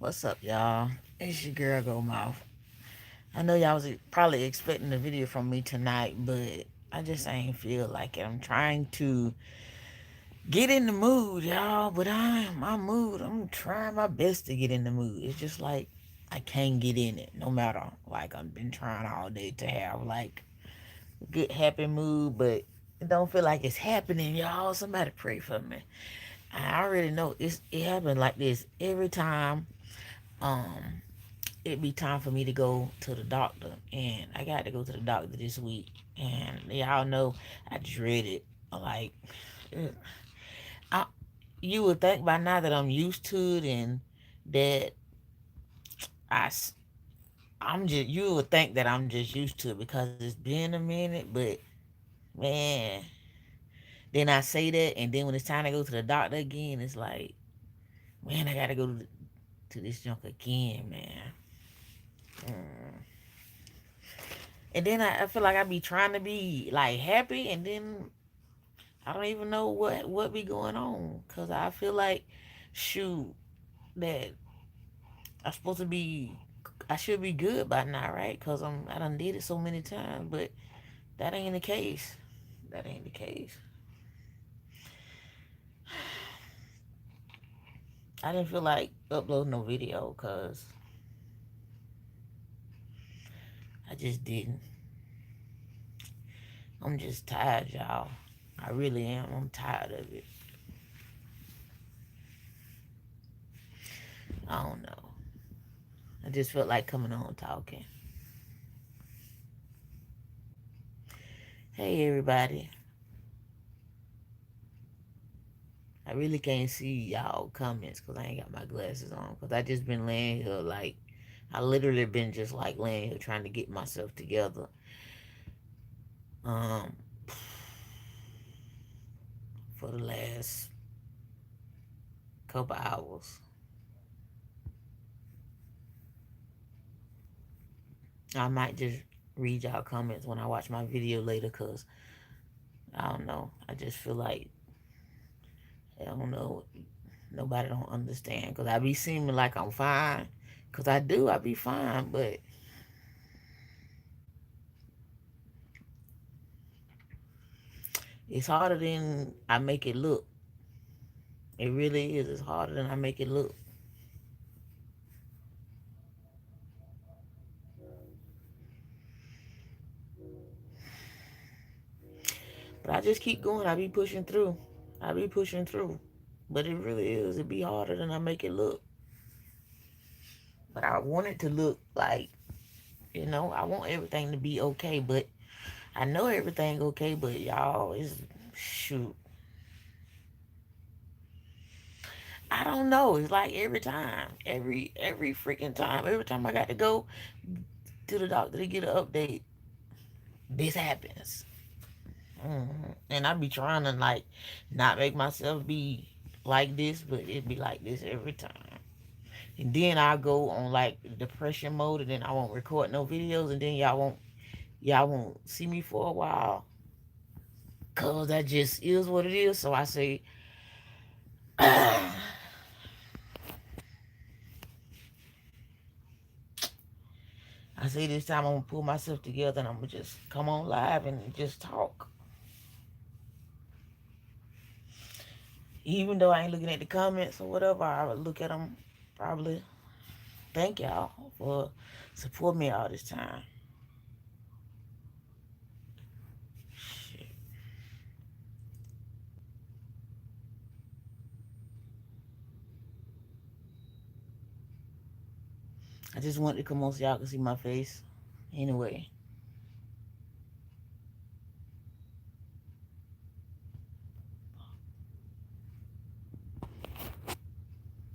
What's up, y'all? It's your girl, GOLDMOUTH. I know y'all was probably expecting a video from me tonight, but I just ain't feel like it. I'm trying to get in the mood, y'all, but my mood, I'm trying my best to get in the mood. It's just like I can't get in it, no matter. Like, I've been trying all day to have, like, a good, happy mood, but it don't feel like it's happening, y'all. Somebody pray for me. I already know it happens like this every time. Um, it be time for me to go to the doctor, and I got to go to the doctor this week. And y'all know I dread it. Like, I, you would think by now that I'm used to it, and that I, I'm just. You would think that I'm just used to it because it's been a minute. But man, then I say that, and then when it's time to go to the doctor again, it's like, man, I got to go to this junk again, man. Mm. And then I feel like I be trying to be like happy, and then I don't even know what be going on. Cause I feel like, shoot, that I'm supposed to be, I should be good by now, right? Cause I done did it so many times, but that ain't the case. That ain't the case. I didn't feel like uploading no video, cause I just didn't. I'm just tired, y'all. I really am. I'm tired of it. I don't know. I just felt like coming on talking. Hey, everybody. I really can't see y'all comments because I ain't got my glasses on. Because I just been laying here like, I literally been just like laying here trying to get myself together. Um, for the last couple hours. I might just read y'all comments when I watch my video later because I don't know. I just feel like, I don't know, nobody don't understand because I be seeming like I'm fine. Because I do, I be fine, but it's harder than I make it look. It really is. It's harder than I make it look. But I just keep going. I be pushing through. I be pushing through. But it really is. It be harder than I make it look. But I want it to look like, I want everything to be okay. But I know everything okay. But y'all, it's, shoot. I don't know. It's like every time. Every freaking time. Every time I got to go to the doctor to get an update, this happens. And I be trying to like not make myself be like this, but it be like this every time. And then I go on like depression mode, and then I won't record no videos, and then y'all won't see me for a while, cause that just is what it is. So I say, I say this time I'm gonna pull myself together, and I'm gonna just come on live and just talk, even though I ain't looking at the comments or whatever. I would look at them probably. Thank y'all for supporting me all this time. Shit. I just wanted to come on so y'all can see my face. Anyway,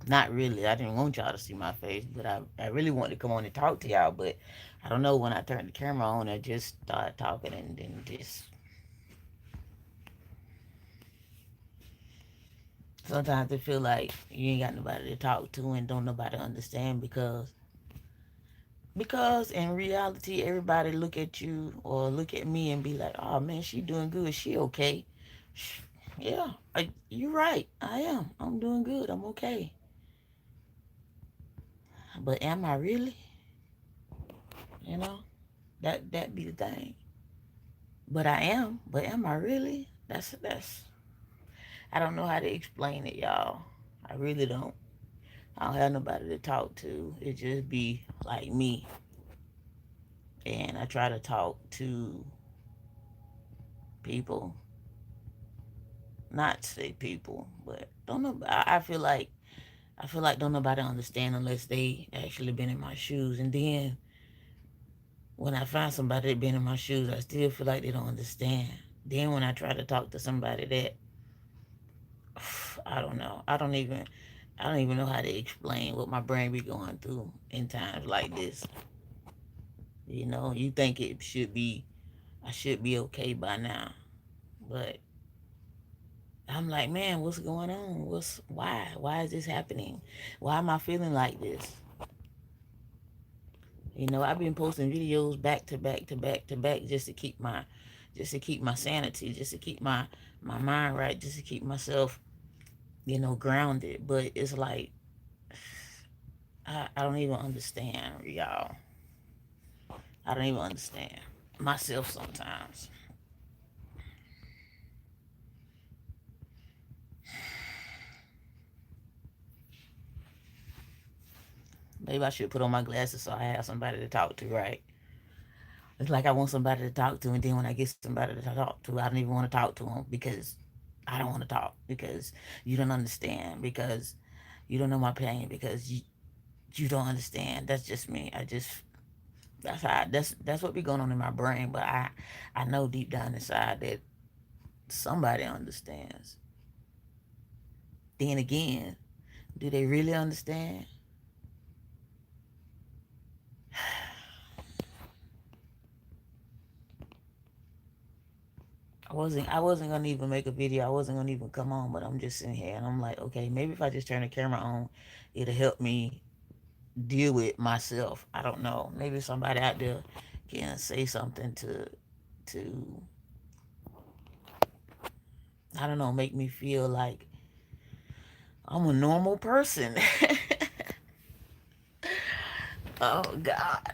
not really. I didn't want y'all to see my face, but I really wanted to come on and talk to y'all. But I don't know, when I turned the camera on, I just started talking, and then just sometimes I feel like you ain't got nobody to talk to and don't nobody understand, because in reality everybody look at you or look at me and be like, oh man, she doing good, she okay. Yeah, you're right, I am. I'm doing good, I'm okay. But am I really? You know, that be the thing. But I am. But am I really? That's. I don't know how to explain it, y'all. I really don't. I don't have nobody to talk to. It just be like me. And I try to talk to people, not say people, but don't know. I feel like don't nobody understand unless they actually been in my shoes. And then when I find somebody that been in my shoes, I still feel like they don't understand. Then when I try to talk to somebody that I don't know, I don't even know how to explain what my brain be going through in times like this. You know, you think I should be okay by now, but I'm like, man, what's going on? Why is this happening? Why am I feeling like this? You know, I've been posting videos back to back to back to back just to keep my sanity, just to keep my mind right, just to keep myself, you know, grounded. But it's like I don't even understand, y'all. I don't even understand myself sometimes. Maybe I should put on my glasses so I have somebody to talk to, right? It's like I want somebody to talk to, and then when I get somebody to talk to, I don't even want to talk to them because I don't want to talk because you don't understand, because you don't know my pain, because you don't understand. That's just me. That's what be going on in my brain. But I know deep down inside that somebody understands. Then again, do they really understand? I wasn't gonna even make a video. I wasn't gonna even come on, but I'm just sitting here and I'm like, okay, maybe if I just turn the camera on, it'll help me deal with myself. I don't know. Maybe somebody out there can say something to I don't know, make me feel like I'm a normal person. Oh God.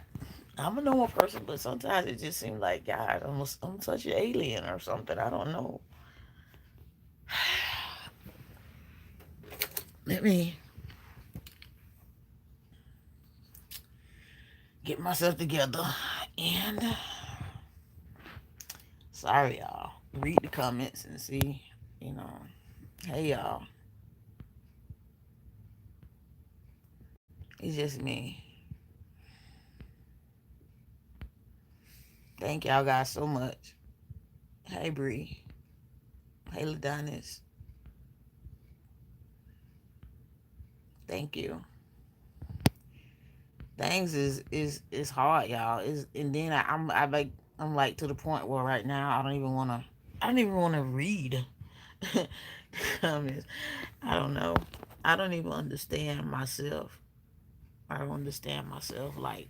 I'm a normal person, but sometimes it just seems like God, I'm such an alien or something. I don't know. Let me get myself together. And sorry, y'all. Read the comments and see, you know. Hey, y'all. It's just me. Thank y'all guys so much. Hey, Bree. Hey, Ladonis. Thank you. Things is hard, y'all. And then I'm like to the point where right now I don't even wanna read comments. I don't know. I don't even understand myself. I don't understand myself. Like,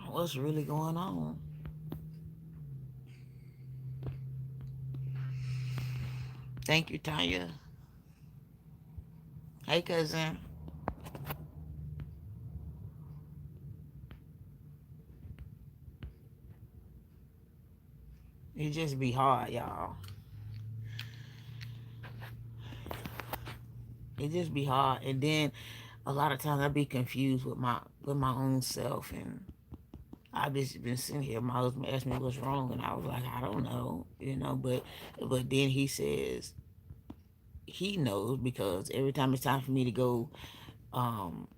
what's really going on? Thank you, Tanya. Hey, cousin. It just be hard, y'all. It just be hard, and then a lot of times I be confused with my own self, and I've just been sitting here. My husband asked me what's wrong, and I was like, I don't know, you know. But then he says he knows because every time it's time for me to go um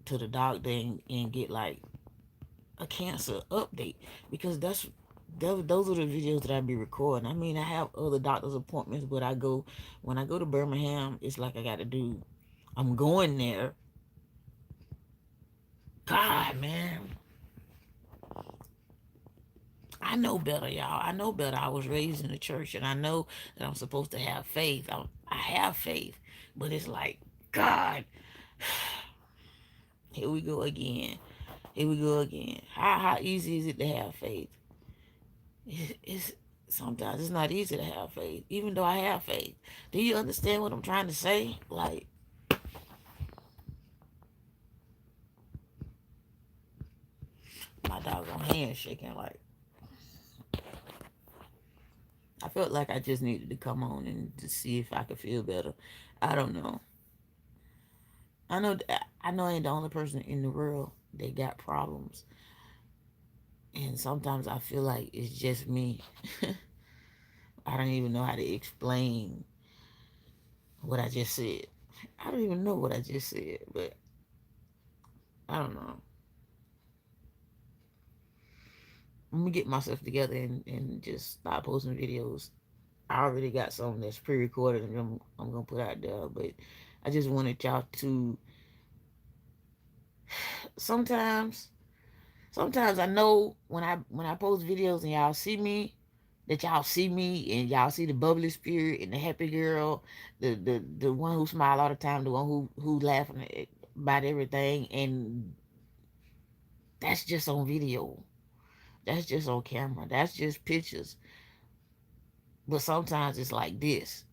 to the doctor and get like a cancer update, because those are the videos that I be recording. I mean, I have other doctor's appointments, but when I go to Birmingham, it's like I got to do. I'm going there. God, man, I know better, y'all. I know better. I was raised in the church, and I know that I'm supposed to have faith. I have faith, but it's like, God, here we go again. Here we go again. How easy is it to have faith? It's sometimes it's not easy to have faith, even though I have faith. Do you understand what I'm trying to say? Like, My doggone hand shaking. Like, I felt like I just needed to come on and to see if I could feel better. I don't know. I know I ain't the only person in the world that got problems, and sometimes I feel like it's just me. I don't even know how to explain what I just said. I don't even know what I just said, but I don't know. Let me get myself together and just start posting videos. I already got something that's pre-recorded and I'm gonna put out there, but I just wanted y'all to sometimes sometimes I know when I post videos and y'all see me, that y'all see me and y'all see the bubbly spirit and the happy girl, the one who smile all the time, the one who laughing about everything, and that's just on video. That's just on camera. That's just pictures. But sometimes it's like this,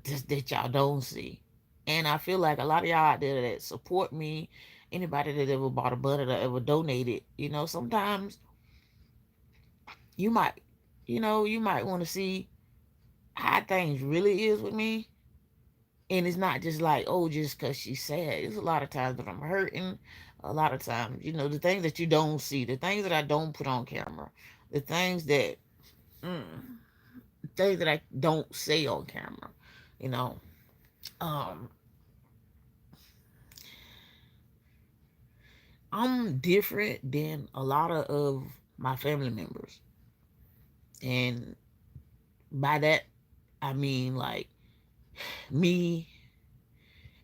just that y'all don't see. And I feel like a lot of y'all out there that support me, anybody that ever bought a butter that ever donated, sometimes you might, you might want to see how things really is with me. And it's not just like, oh, just because she's sad. It's a lot of times that I'm hurting. A lot of times, the things that you don't see, the things that I don't put on camera, the mm, things that I don't say on camera, you know. Um, I'm different than a lot of my family members. And by that, I mean like me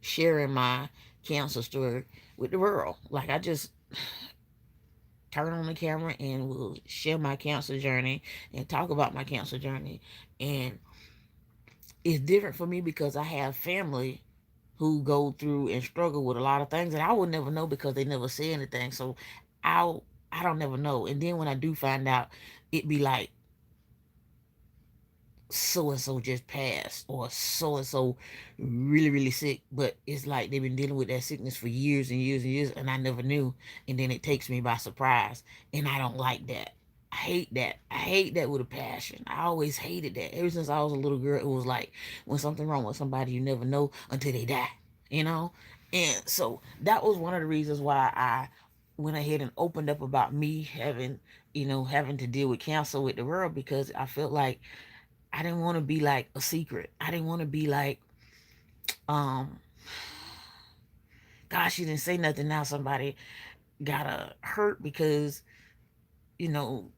sharing my cancer story with the world. Like I just turn on the camera and will share my cancer journey and talk about my cancer journey. And it's different for me because I have family who go through and struggle with a lot of things that I would never know because they never say anything. So I I don't never know. And then when I do find out, it be like so and so just passed or so and so really really sick, but it's like they've been dealing with that sickness for years and years and years and I never knew, and then it takes me by surprise, and I don't like that. I hate that. I hate that with a passion. I always hated that ever since I was a little girl. It was like when something wrong with somebody, you never know until they die, you know. And so that was one of the reasons why I went ahead and opened up about me having, having to deal with cancer with the world, because I felt like I didn't want to be like a secret. I didn't want to be like, um, gosh, she didn't say nothing. Now somebody got hurt because, you know,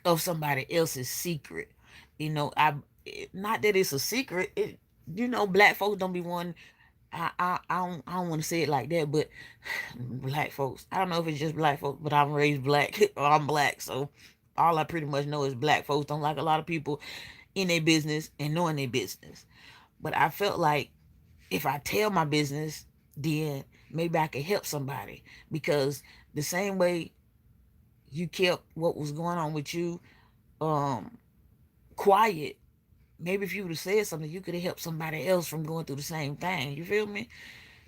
of somebody else's secret. Not that it's a secret. Black folks don't be one. I don't want to say it like that, but black folks. I don't know if it's just black folks, but I'm raised black or I'm black, so all I pretty much know is black folks don't like a lot of people in their business and knowing their business. But I felt like if I tell my business, then maybe I could help somebody, because the same way you kept what was going on with you um quiet, maybe if you would have said something, you could have helped somebody else from going through the same thing. You feel me?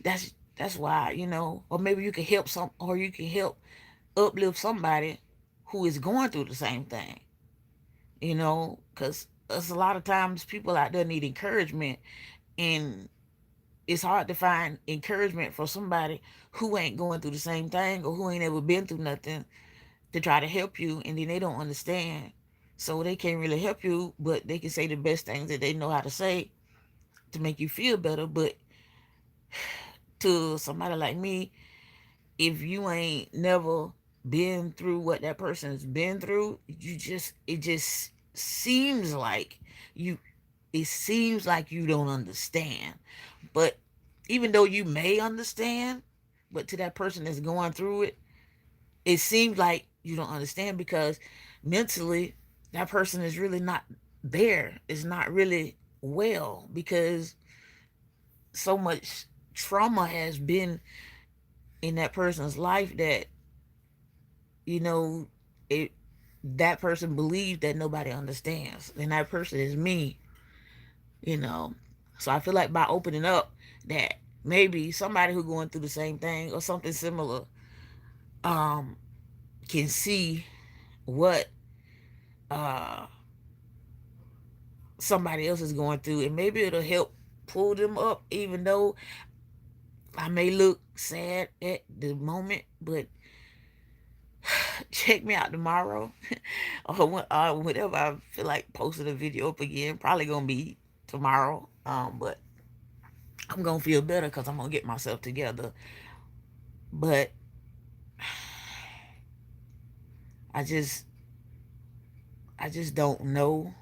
That's why, or maybe you could help or you can help uplift somebody who is going through the same thing. Because there's a lot of times people out there need encouragement, and it's hard to find encouragement for somebody who ain't going through the same thing or who ain't ever been through nothing, to try to help you, and then they don't understand. So they can't really help you, but they can say the best things that they know how to say to make you feel better. But to somebody like me, if you ain't never been through what that person's been through, it just seems like you it seems like you don't understand. But even though you may understand, but to that person that's going through it, it seems like you don't understand, because mentally that person is really not there. It's not really well, because so much trauma has been in that person's life that, you know, it that person believes that nobody understands. And that person is me, you know. So I feel like by opening up, that maybe somebody who going through the same thing or something similar um can see what uh somebody else is going through, and maybe it'll help pull them up, even though I may look sad at the moment. But check me out tomorrow or whenever I feel like posting a video up again. Probably gonna be tomorrow, but I'm gonna feel better because I'm gonna get myself together. But I just I just don't know.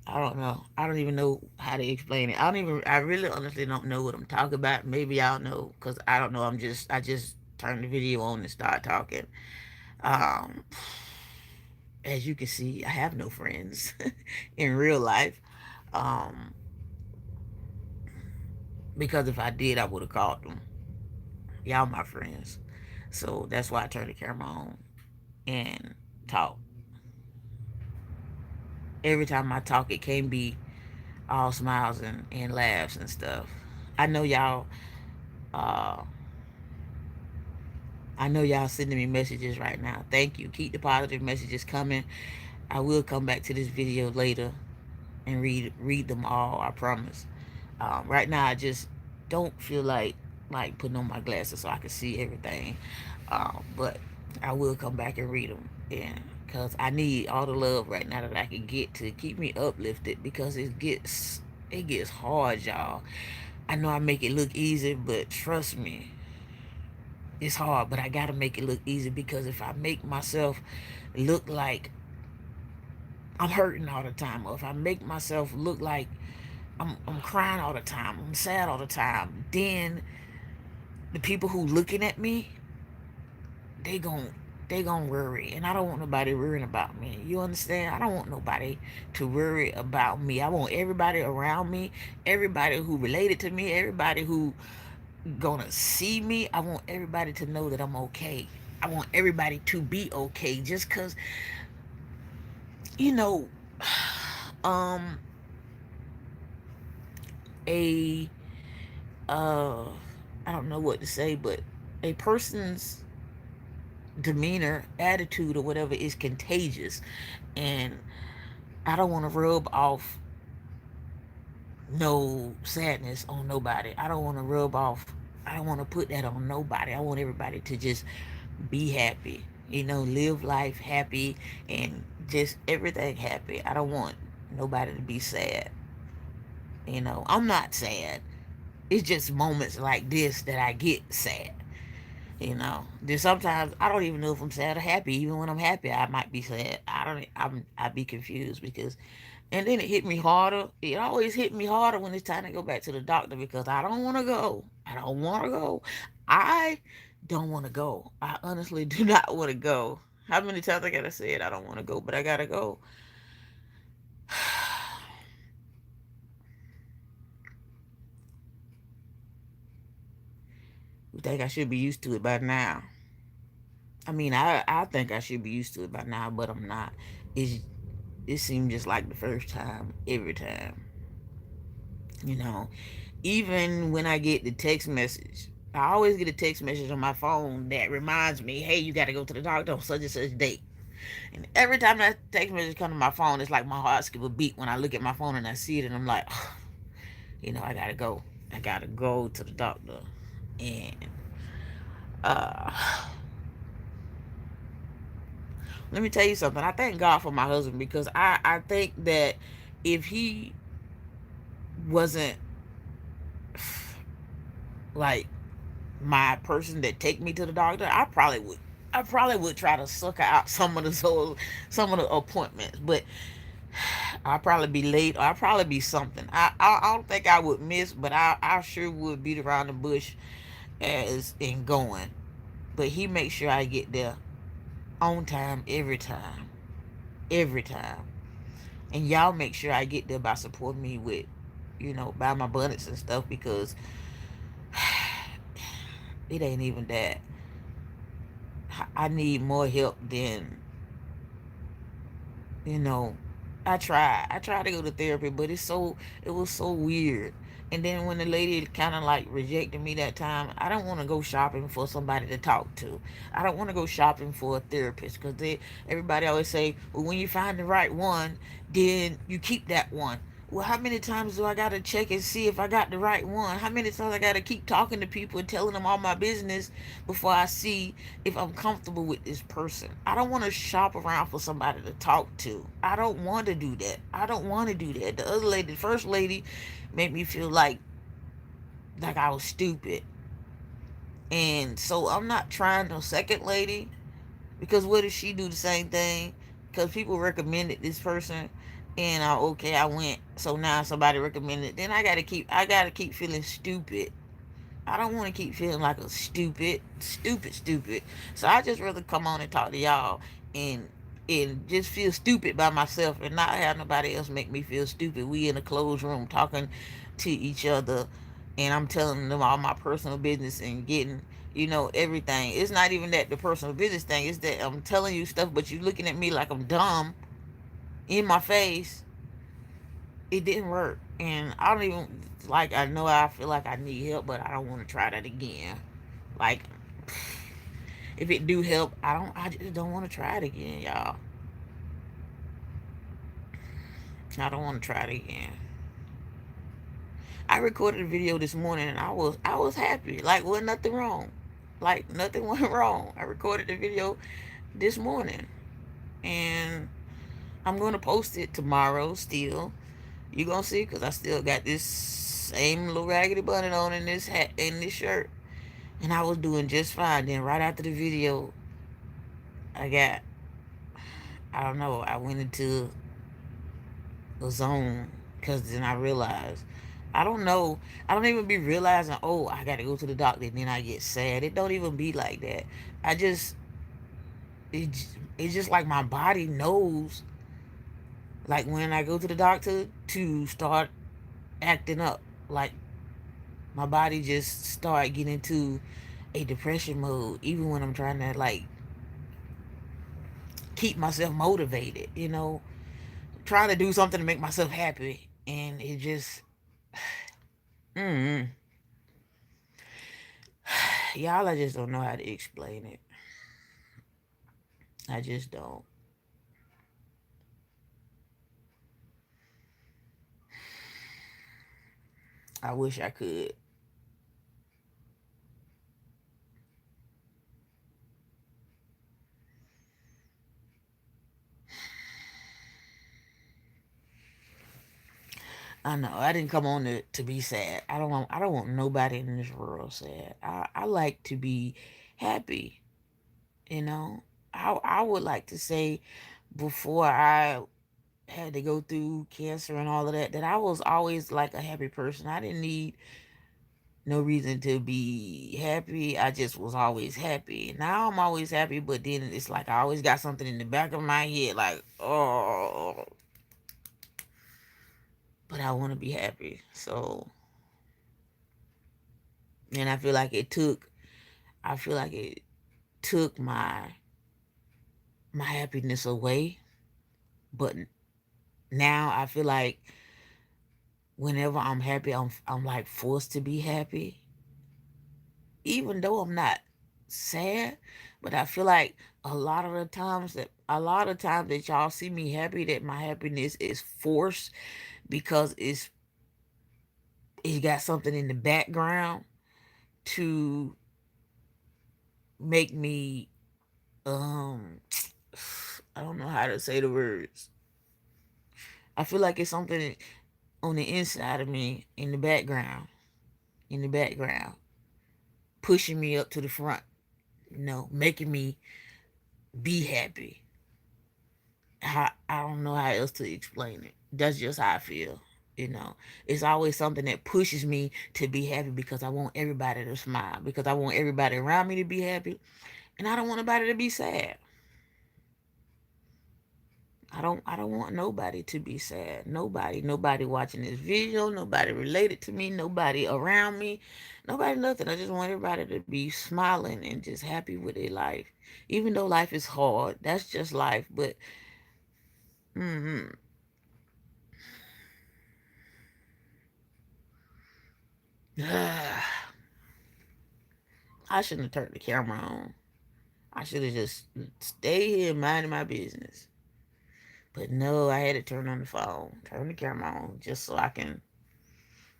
I don't know. I don't even know how to explain it. I really honestly don't know what I'm talking about. Maybe y'all know, because I don't know. I just turned the video on and start talking. Um, as you can see, I have no friends in real life. Um, because if I did, I would have called them. Y'all my friends. So that's why I turned the camera on and talk. Every time I talk, it can be all smiles and laughs and stuff. I know y'all uh I know y'all sending me messages right now. Thank you. Keep the positive messages coming. I will come back to this video later and read them all. I promise. Right now, I just don't feel like putting on my glasses so I can see everything. But I will come back and read them, and because I need all the love right now that I can get to keep me uplifted, because it gets hard, y'all. I know I make it look easy, but trust me, it's hard. But I gotta make it look easy, because if I make myself look like I'm hurting all the time, or if I make myself look like I'm crying all the time, I'm sad all the time, then the people who looking at me, they gon' they gon' worry, and I don't want nobody worrying about me. You understand? I don't want nobody to worry about me. I want everybody around me, everybody who related to me, everybody who gonna see me. I want everybody to know that I'm okay. I want everybody to be okay. Just cause, you know, um, a uh, I don't know what to say, but a person's demeanor, attitude, or whatever is contagious, and I don't want to rub off no sadness on nobody. I don't want to rub off. I don't want to put that on nobody. I want everybody to just be happy. Live life happy and just everything happy. I don't want nobody to be sad. I'm not sad. It's just moments like this that I get sad. Then sometimes I don't even know if I'm sad or happy. Even when I'm happy, I might be sad. I'd be confused, because, and then it hit me harder. It always hit me harder when it's time to go back to the doctor, because I don't want to go. I don't want to go. I don't want to go. I honestly do not want to go. How many times I gotta say it? I don't want to go, but I gotta go. You think I should be used to it by now? I mean, I think I should be used to it by now, but I'm not. It seems just like the first time every time. You know, even when I get the text message, I always get a text message on my phone that reminds me, hey, you got to go to the doctor on such and such date. And every time that text message comes to my phone, it's like my heart skip a beat when I look at my phone and I see it, and I'm like, oh, I got to go. I got to go to the doctor. And uh, let me tell you something. I thank God for my husband, because I think that if he wasn't like my person that take me to the doctor, I probably would try to suck out some of the appointments, but I'll probably be late, or I'll probably be something. I don't think I would miss, but I sure would beat around the bush as in going. But he makes sure I get there on time every time. And y'all make sure I get there by supporting me with, buy my bonnets and stuff, because it ain't even that. I need more help than, you know. I tried to go to therapy, but it was so weird. And then when the lady kind of like rejected me that time, I don't want to go shopping for somebody to talk to. I don't want to go shopping for a therapist because everybody always say, well, when you find the right one, then you keep that one. Well, how many times do I got to check and see if I got the right one? How many times I got to keep talking to people and telling them all my business before I see if I'm comfortable with this person? I don't want to shop around for somebody to talk to. I don't want to do that. I don't want to do that. The other lady, the first lady, made me feel like I was stupid. And so I'm not trying no second lady because what if she do the same thing? Because people recommended this person, and okay, I went. So now somebody recommended. Then I gotta keep feeling stupid. I don't want to keep feeling like a stupid. So I just rather come on and talk to y'all and just feel stupid by myself and not have nobody else make me feel stupid. We in a closed room talking to each other, and I'm telling them all my personal business and getting everything. It's not even that the personal business thing. It's that I'm telling you stuff, but you looking at me like I'm dumb in my face. It didn't work, and I don't even I know I feel like I need help, but I don't want to try that again. Like, if it do help, I just don't want to try it again, y'all. I don't want to try it again. I recorded a video this morning and I was happy. Like, wasn't nothing wrong. Like, nothing went wrong. I recorded the video this morning, and I'm gonna post it tomorrow still. You gonna see, because I still got this same little raggedy button on in this hat, in this shirt. And I was doing just fine. Then right after the video, I got, I don't know, I went into a zone because then I realized, I don't know, I don't even be realizing, oh, I got to go to the doctor, and then I get sad. It don't even be like that. I just, it, it's just like my body knows, like when I go to the doctor, to start acting up. Like, my body just start getting into a depression mode, even when I'm trying to keep myself motivated, trying to do something to make myself happy. And it just, mm, y'all, I just don't know how to explain it. I just don't. I wish I could. I know I didn't come on to be sad. I don't want nobody in this world sad. I like to be happy, you know. I would like to say, before I had to go through cancer and all of that, that I was always like a happy person. I didn't need no reason to be happy. I just was always happy. Now I'm always happy, but then it's like I always got something in the back of my head, like, oh, but I want to be happy. So, and I feel like it took my happiness away. But now I feel like whenever I'm happy, I'm like forced to be happy, even though I'm not sad. But I feel like a lot of times that y'all see me happy, that my happiness is forced because it's got something in the background to make me, um I don't know how to say the words. I feel like it's something on the inside of me, in the background, pushing me up to the front, making me be happy. I don't know how else to explain it. That's just how I feel. It's always something that pushes me to be happy, because I want everybody to smile, because I want everybody around me to be happy, and I don't want nobody to be sad. I don't want nobody to be sad. Nobody watching this video, nobody related to me, nobody around me, nobody nothing. I just want everybody to be smiling and just happy with their life. Even though life is hard, that's just life. But mm I shouldn't have turned the camera on. I should have just stayed here minding my business. But no, I had to turn on the phone, turn the camera on, just so I can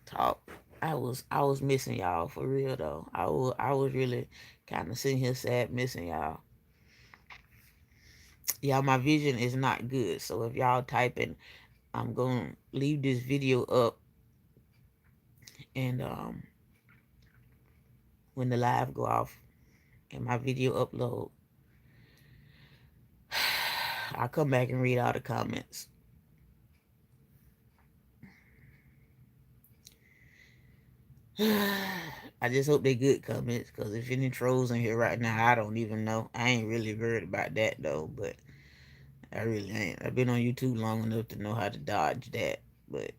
talk. I was missing y'all for real though. I was really kind of sitting here sad missing y'all. Y'all, my vision is not good. So if y'all typing, I'm gonna leave this video up, and when the live go off and my video upload, I'll come back and read all the comments. I just hope they good comments, because if any trolls in here right now, I don't even know. I ain't really worried about that though, but I really ain't. I've been on YouTube long enough to know how to dodge that. But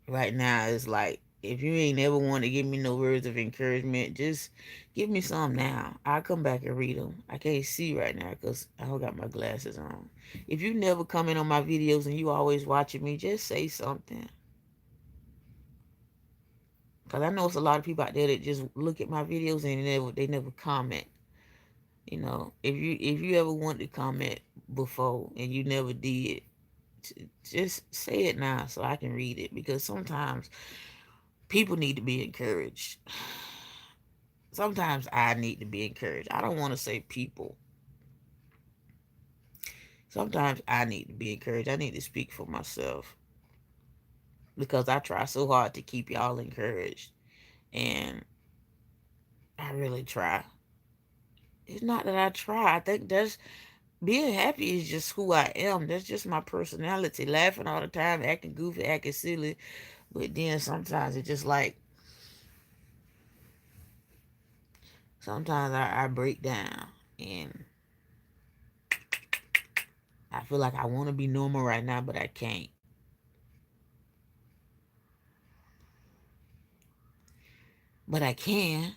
right now, it's like, if you ain't ever want to give me no words of encouragement, just give me some now. I'll come back and read them. I can't see right now because I don't got my glasses on. If you never comment on my videos and you always watching me, just say something. Because I know it's a lot of people out there that just look at my videos and they never comment. If you ever wanted to comment before and you never did, just say it now so I can read it, because sometimes people need to be encouraged. Sometimes I need to be encouraged. I don't want to say people. Sometimes I need to be encouraged. I need to speak for myself, because I try so hard to keep y'all encouraged, and I really try. It's not that I try. I think that's being happy is just who I am. That's just my personality. Laughing all the time, acting goofy, acting silly. But then sometimes it's just like, sometimes I break down and I feel like I want to be normal right now, but I can't. But I can.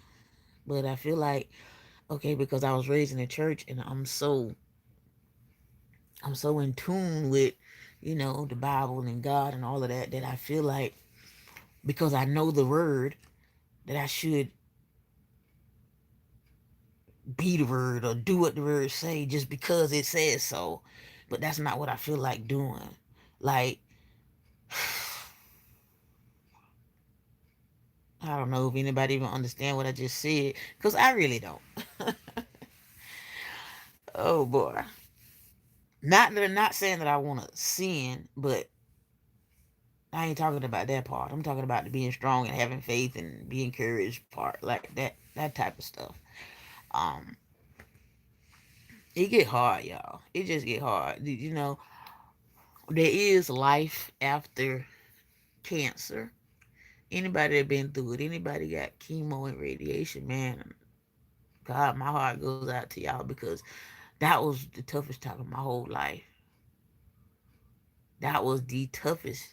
But I feel like, okay, because I was raised in the church and I'm so in tune with, the Bible and God and all of that, that I feel like, because I know the word, that I should be the word or do what the word say just because it says so. But that's not what I feel like doing. Like, I don't know if anybody even understand what I just said, because I really don't. Oh boy. Not that I'm not saying that I want to sin, but I ain't talking about that part. I'm talking about the being strong and having faith and being encouraged part, like that type of stuff. Um, it get hard, y'all. It just get hard. There is life after cancer. Anybody that been through it, anybody got chemo and radiation, man, God, my heart goes out to y'all, because that was the toughest time of my whole life. That was the toughest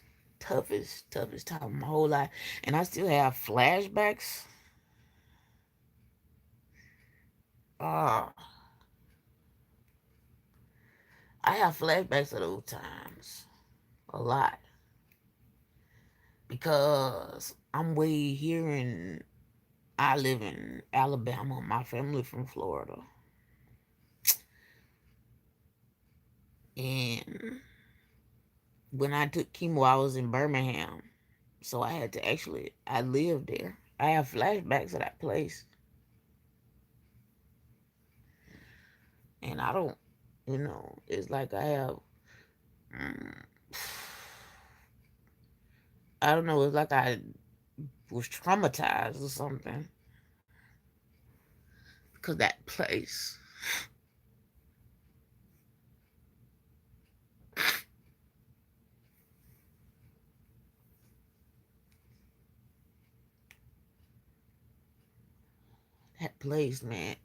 time of my whole life. And I still have flashbacks. Uh, I have flashbacks of those times. A lot. Because I'm way here in, I live in Alabama. My family from Florida. And when I took chemo, I was in Birmingham. So I had to actually, I lived there. I have flashbacks of that place. And I don't, it's like I have, mm, I don't know, it's like I was traumatized or something. Because that place, man.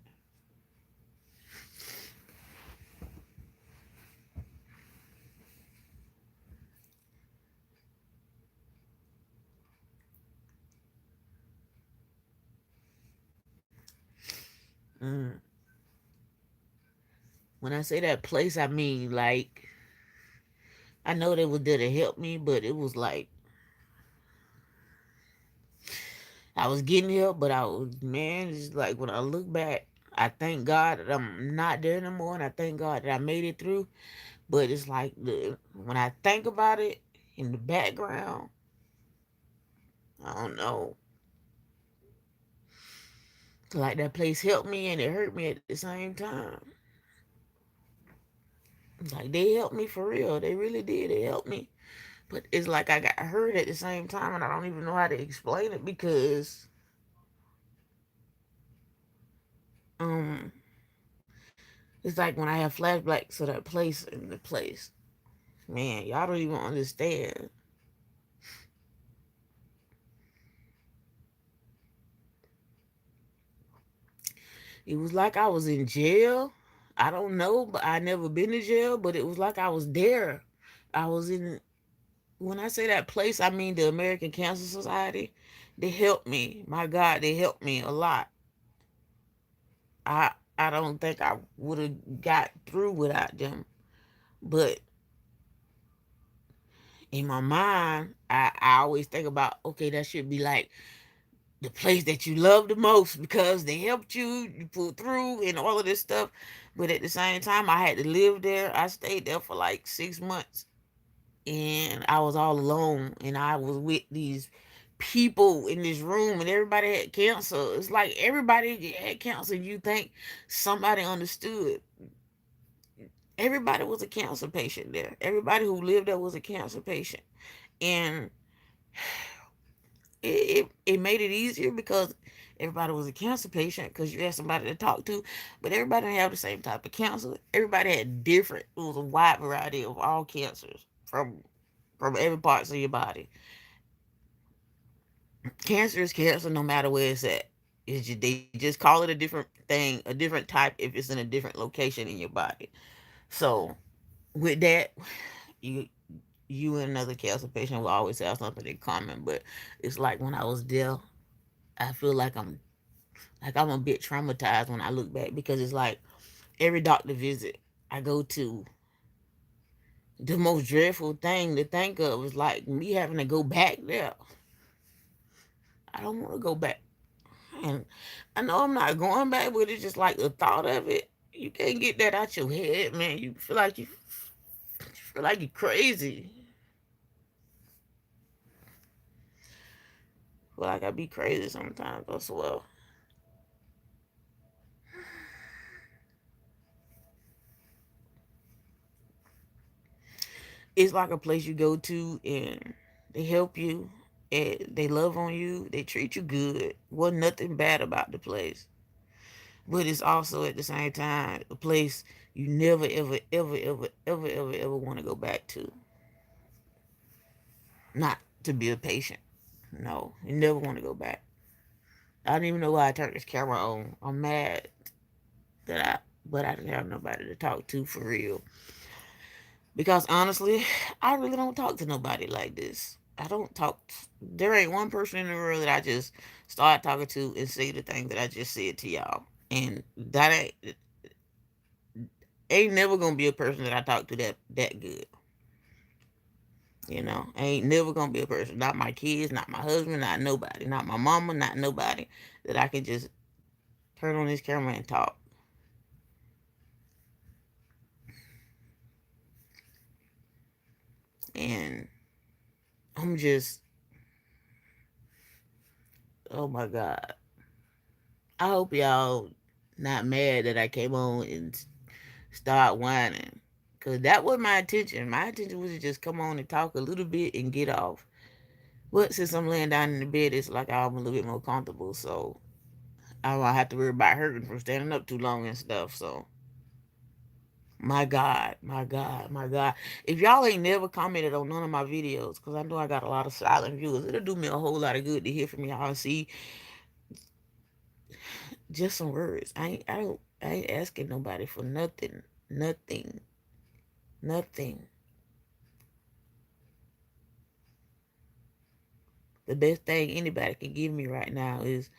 Mm. When I say that place, I mean, like, I know they was there to help me, but it was like, I was getting help, but I was, man, it's like when I look back, I thank God that I'm not there no more, and I thank God that I made it through. But it's like when I think about it in the background, I don't know. Like that place helped me and it hurt me at the same time. Like they helped me for real. They really did. They helped me. But it's like I got hurt at the same time and I don't even know how to explain it because um it's like when I have flashbacks of that place and the place. Man, y'all don't even understand. It was like I was in jail. I don't know, but I never been to jail, but it was like I was there. I was in when I say that place, I mean the American Cancer Society. They helped me. My God, they helped me a lot. I don't think I would have got through without them. But in my mind, I always think about, okay, that should be like the place that you love the most because they helped you, you pulled through and all of this stuff. But at the same time, I had to live there. I stayed there for like 6 months and I was all alone and I was with these people in this room and everybody had cancer. It's like everybody had cancer. You think somebody understood. Everybody was a cancer patient there. Everybody who lived there was a cancer patient. And it made it easier because everybody was a cancer patient because you had somebody to talk to, but everybody didn't have the same type of cancer. Everybody had different. It was a wide variety of all cancers from every parts of your body. Cancer is cancer no matter where it's at. It's just, they just call it a different thing, a different type if it's in a different location in your body. So with that, you you and another cancer patient will always have something in common. But it's like when I was there, I feel like I'm a bit traumatized when I look back because it's like every doctor visit I go to, the most dreadful thing to think of is like me having to go back there. I don't want to go back. And I know I'm not going back, but it's just like the thought of it. You can't get that out your head, man. You feel like you're crazy. Feel like I be crazy sometimes as well. It's like a place you go to and they help you and they love on you. They treat you good. Wasn't nothing bad about the place. But it's also at the same time a place you never ever want to go back to. Not to be a patient. No, you never want to go back. I don't even know why I turned this camera on. I'm mad that but I didn't have nobody to talk to for real. Because honestly, I really don't talk to nobody like this. I don't talk. There ain't one person in the world that I just start talking to and say the thing that I just said to y'all. And that ain't never gonna be a person that I talk to that good. You know, ain't never gonna be a person. Not my kids, not my husband, not nobody, not my mama, not nobody that I can just turn on this camera and talk. And I'm just, oh my God. I hope y'all not mad that I came on and start whining. Cause that was my intention. My intention was to just come on and talk a little bit and get off. But since I'm laying down in the bed, it's like I'm a little bit more comfortable. So I don't have to worry about hurting from standing up too long and stuff. So my God, my God, my God. If y'all ain't never commented on none of my videos, because I know I got a lot of silent viewers, it'll do me a whole lot of good to hear from y'all and see just some words. I ain't asking nobody for nothing. Nothing. Nothing. The best thing anybody can give me right now is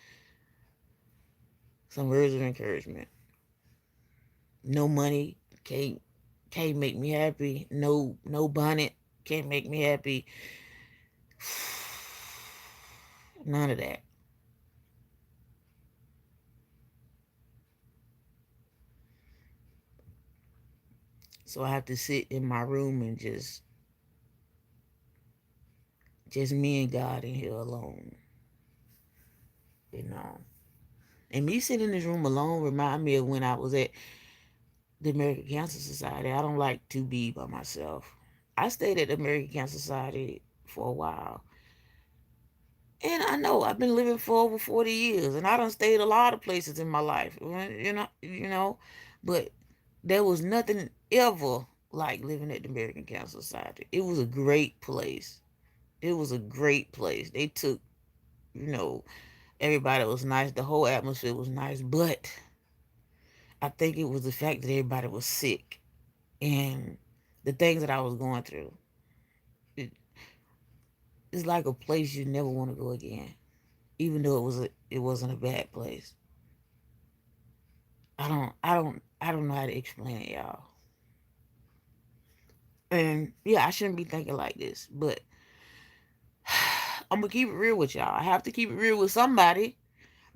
some words of encouragement. No money can't make me happy. No bonnet can't make me happy. None of that. So I have to sit in my room and just me and God in here alone, you know. And me sitting in this room alone remind me of when I was at the American Cancer Society. I don't like to be by myself. I stayed at the American Cancer Society for a while. And I know I've been living for over 40 years, and I done stayed a lot of places in my life, but there was nothing ever like living at the American Cancer Society. It was a great place. It was a great place. They took, you know, everybody was nice. The whole atmosphere was nice, but I think it was the fact that everybody was sick and the things that I was going through. It, it's like a place you never want to go again, even though it wasn't a bad place. I don't know how to explain it, y'all. And yeah, I shouldn't be thinking like this, but I'm gonna keep it real with y'all. I have to keep it real with somebody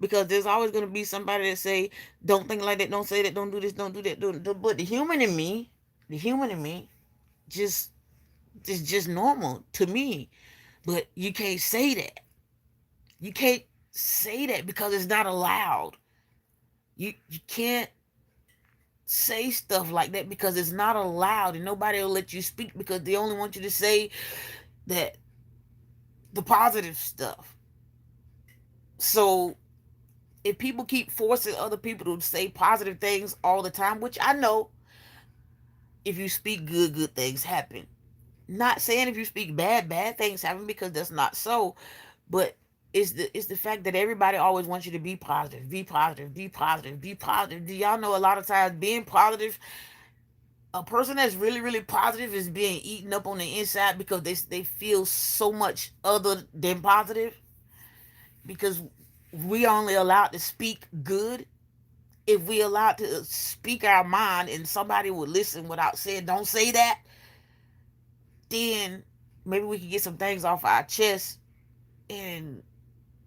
because there's always gonna be somebody that say, "Don't think like that, don't say that, don't do this, don't do that." But the human in me, just it's just normal to me. But you can't say that. You can't say that because it's not allowed. You can't say stuff like that because it's not allowed, and nobody will let you speak because they only want you to say that the positive stuff. So if people keep forcing other people to say positive things all the time, which I know, if you speak good things happen. Not saying if you speak bad things happen, because that's not so, but it's the fact that everybody always wants you to be positive, be positive, be positive, be positive. Do y'all know a lot of times being positive, a person that's really positive is being eaten up on the inside because they feel so much other than positive, because we only allowed to speak good if we allowed to speak our mind and somebody would listen without saying don't say that. Then maybe we can get some things off our chest, and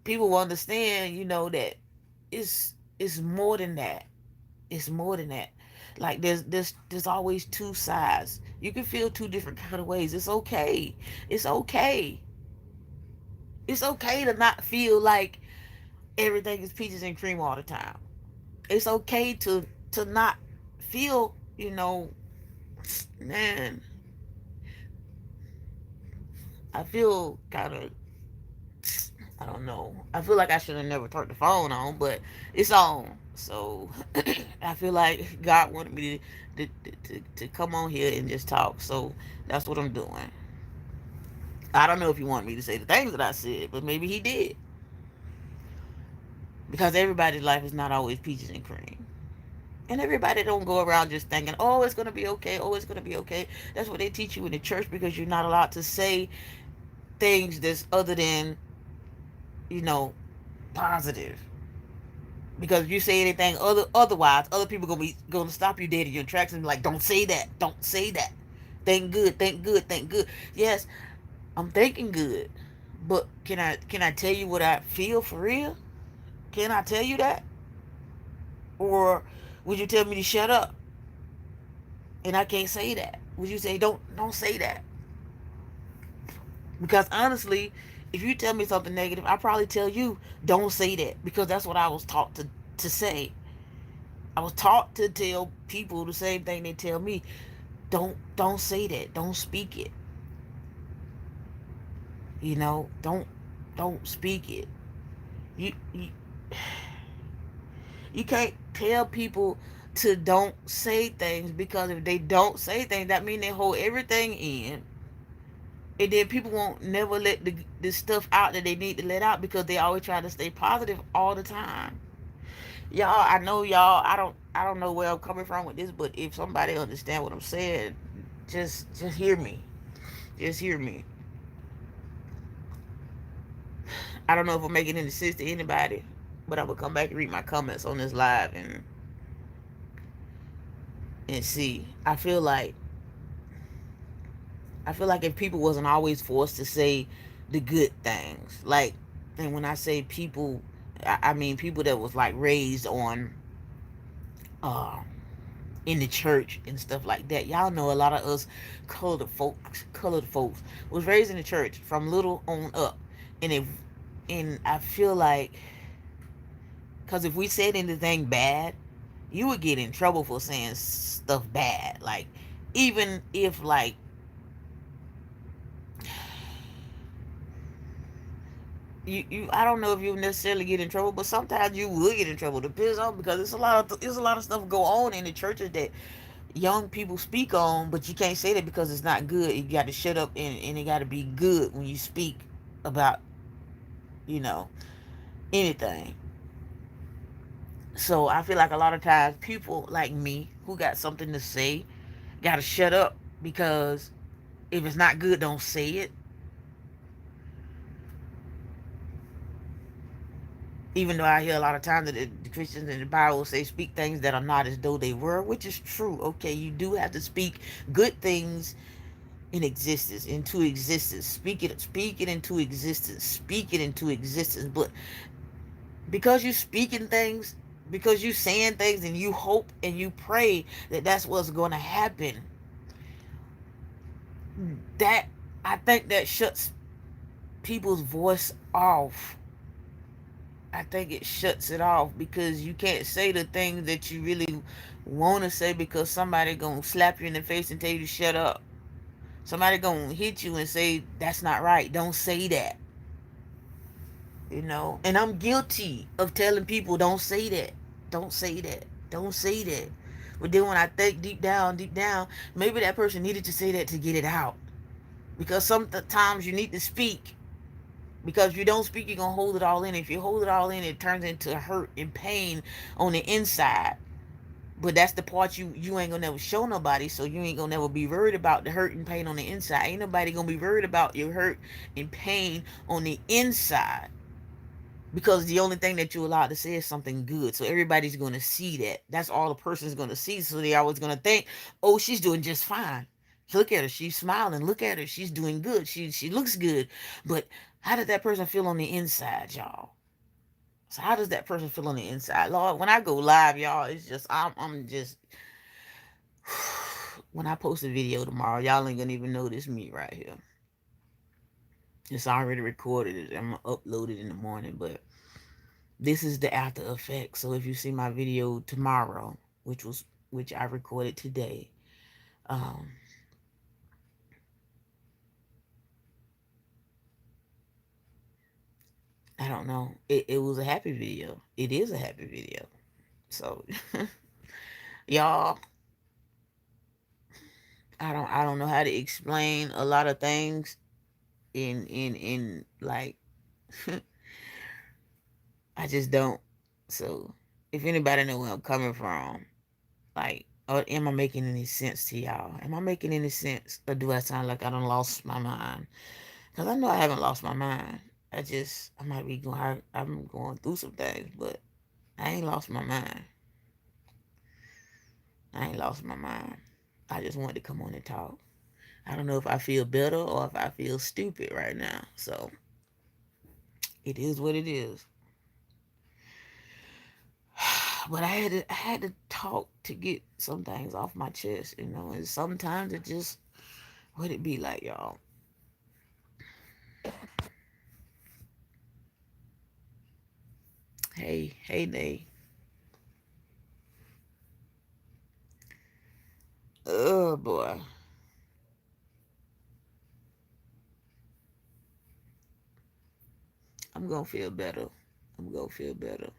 people will understand, that it's more than that. It's more than that. Like there's always two sides. You can feel two different kind of ways. It's okay. It's okay. It's okay to not feel like everything is peaches and cream all the time. It's okay to not feel, man, I feel kind of, I don't know. I feel like I should have never turned the phone on, but it's on. So I feel like God wanted me to come on here and just talk. So that's what I'm doing. I don't know if he wanted me to say the things that I said, but maybe he did. Because everybody's life is not always peaches and cream. And everybody don't go around just thinking, oh, it's going to be okay. Oh, it's going to be okay. That's what they teach you in the church, because you're not allowed to say things that's other than, you know, positive. Because if you say anything otherwise, other people gonna stop you dead in your tracks and be like, don't say that. Don't say that. Think good, think good, think good. Yes, I'm thinking good. But can I tell you what I feel for real? Can I tell you that? Or would you tell me to shut up? And I can't say that. Would you say don't say that? Because honestly, if you tell me something negative, I probably tell you don't say that, because that's what I was taught to say. I was taught to tell people the same thing they tell me. Don't say that. Don't speak it. Don't speak it. You you can't tell people to don't say things, because if they don't say things, that means they hold everything in, and then people won't never let the stuff out that they need to let out, because they always try to stay positive all the time. Y'all, I know y'all. I don't know where I'm coming from with this, but if somebody understand what I'm saying, just hear me. Just hear me. I don't know if I'm making any sense to anybody, but I'm gonna come back and read my comments on this live and see. I feel like if people wasn't always forced to say the good things, like, and when I say people, I mean people that was like raised on uh in the church and stuff like that. Y'all know a lot of us colored folks was raised in the church from little on up. And I feel like, because if we said anything bad, you would get in trouble for saying stuff bad. Like, even if, like, you I don't know if you necessarily get in trouble, but sometimes you will get in trouble. Depends on, because it's a lot of stuff go on in the churches that young people speak on, but you can't say that because it's not good. You got to shut up, and it got to be good when you speak about, you know, anything. So I feel like a lot of times people like me who got something to say got to shut up, because if it's not good, don't say it. Even though I hear a lot of times that the Christians in the Bible say speak things that are not as though they were, which is true. Okay, you do have to speak good things in existence, into existence. Speak it into existence. Speak it into existence. But because you speaking things, because you saying things, and you hope and you pray that that's what's going to happen, that, I think that shuts people's voice off. I think it shuts it off, because you can't say the things that you really want to say, because somebody gonna slap you in the face and tell you to shut up. Somebody gonna hit you and say that's not right. Don't say that. And I'm guilty of telling people don't say that. Don't say that. Don't say that. But then when I think deep down, maybe that person needed to say that to get it out. Because sometimes you need to speak. Because if you don't speak, you're going to hold it all in. If you hold it all in, it turns into hurt and pain on the inside. But that's the part you ain't gonna never show nobody, so you ain't gonna never be worried about the hurt and pain on the inside. Ain't nobody gonna be worried about your hurt and pain on the inside, because the only thing that you're allowed to say is something good. So everybody's gonna see that. That's all the person's gonna see. So they always gonna think, oh, she's doing just fine. Look at her, she's smiling. Look at her, she's doing good. She looks good. But how did that person feel on the inside, y'all? So how does that person feel on the inside? Lord, when I go live, y'all, it's just I'm just when I post a video tomorrow, y'all ain't gonna even notice me right here. It's already recorded. I'm gonna upload it in the morning, but this is the after effect. So if you see my video tomorrow, which I recorded today, um, I don't know. It was a happy video. It is a happy video. So y'all, I don't know how to explain a lot of things in like I just don't. So if anybody know where I'm coming from, like, or am I making any sense to y'all? Am I making any sense, or do I sound like I done lost my mind? Because I know I haven't lost my mind. I might be going, I'm going through some things, but I ain't lost my mind. I ain't lost my mind. I just wanted to come on and talk. I don't know if I feel better or if I feel stupid right now. So it is what it is. But I had to talk to get some things off my chest, and sometimes it just, what it be like, y'all. Hey, Nay. Oh boy. I'm gonna feel better. I'm gonna feel better.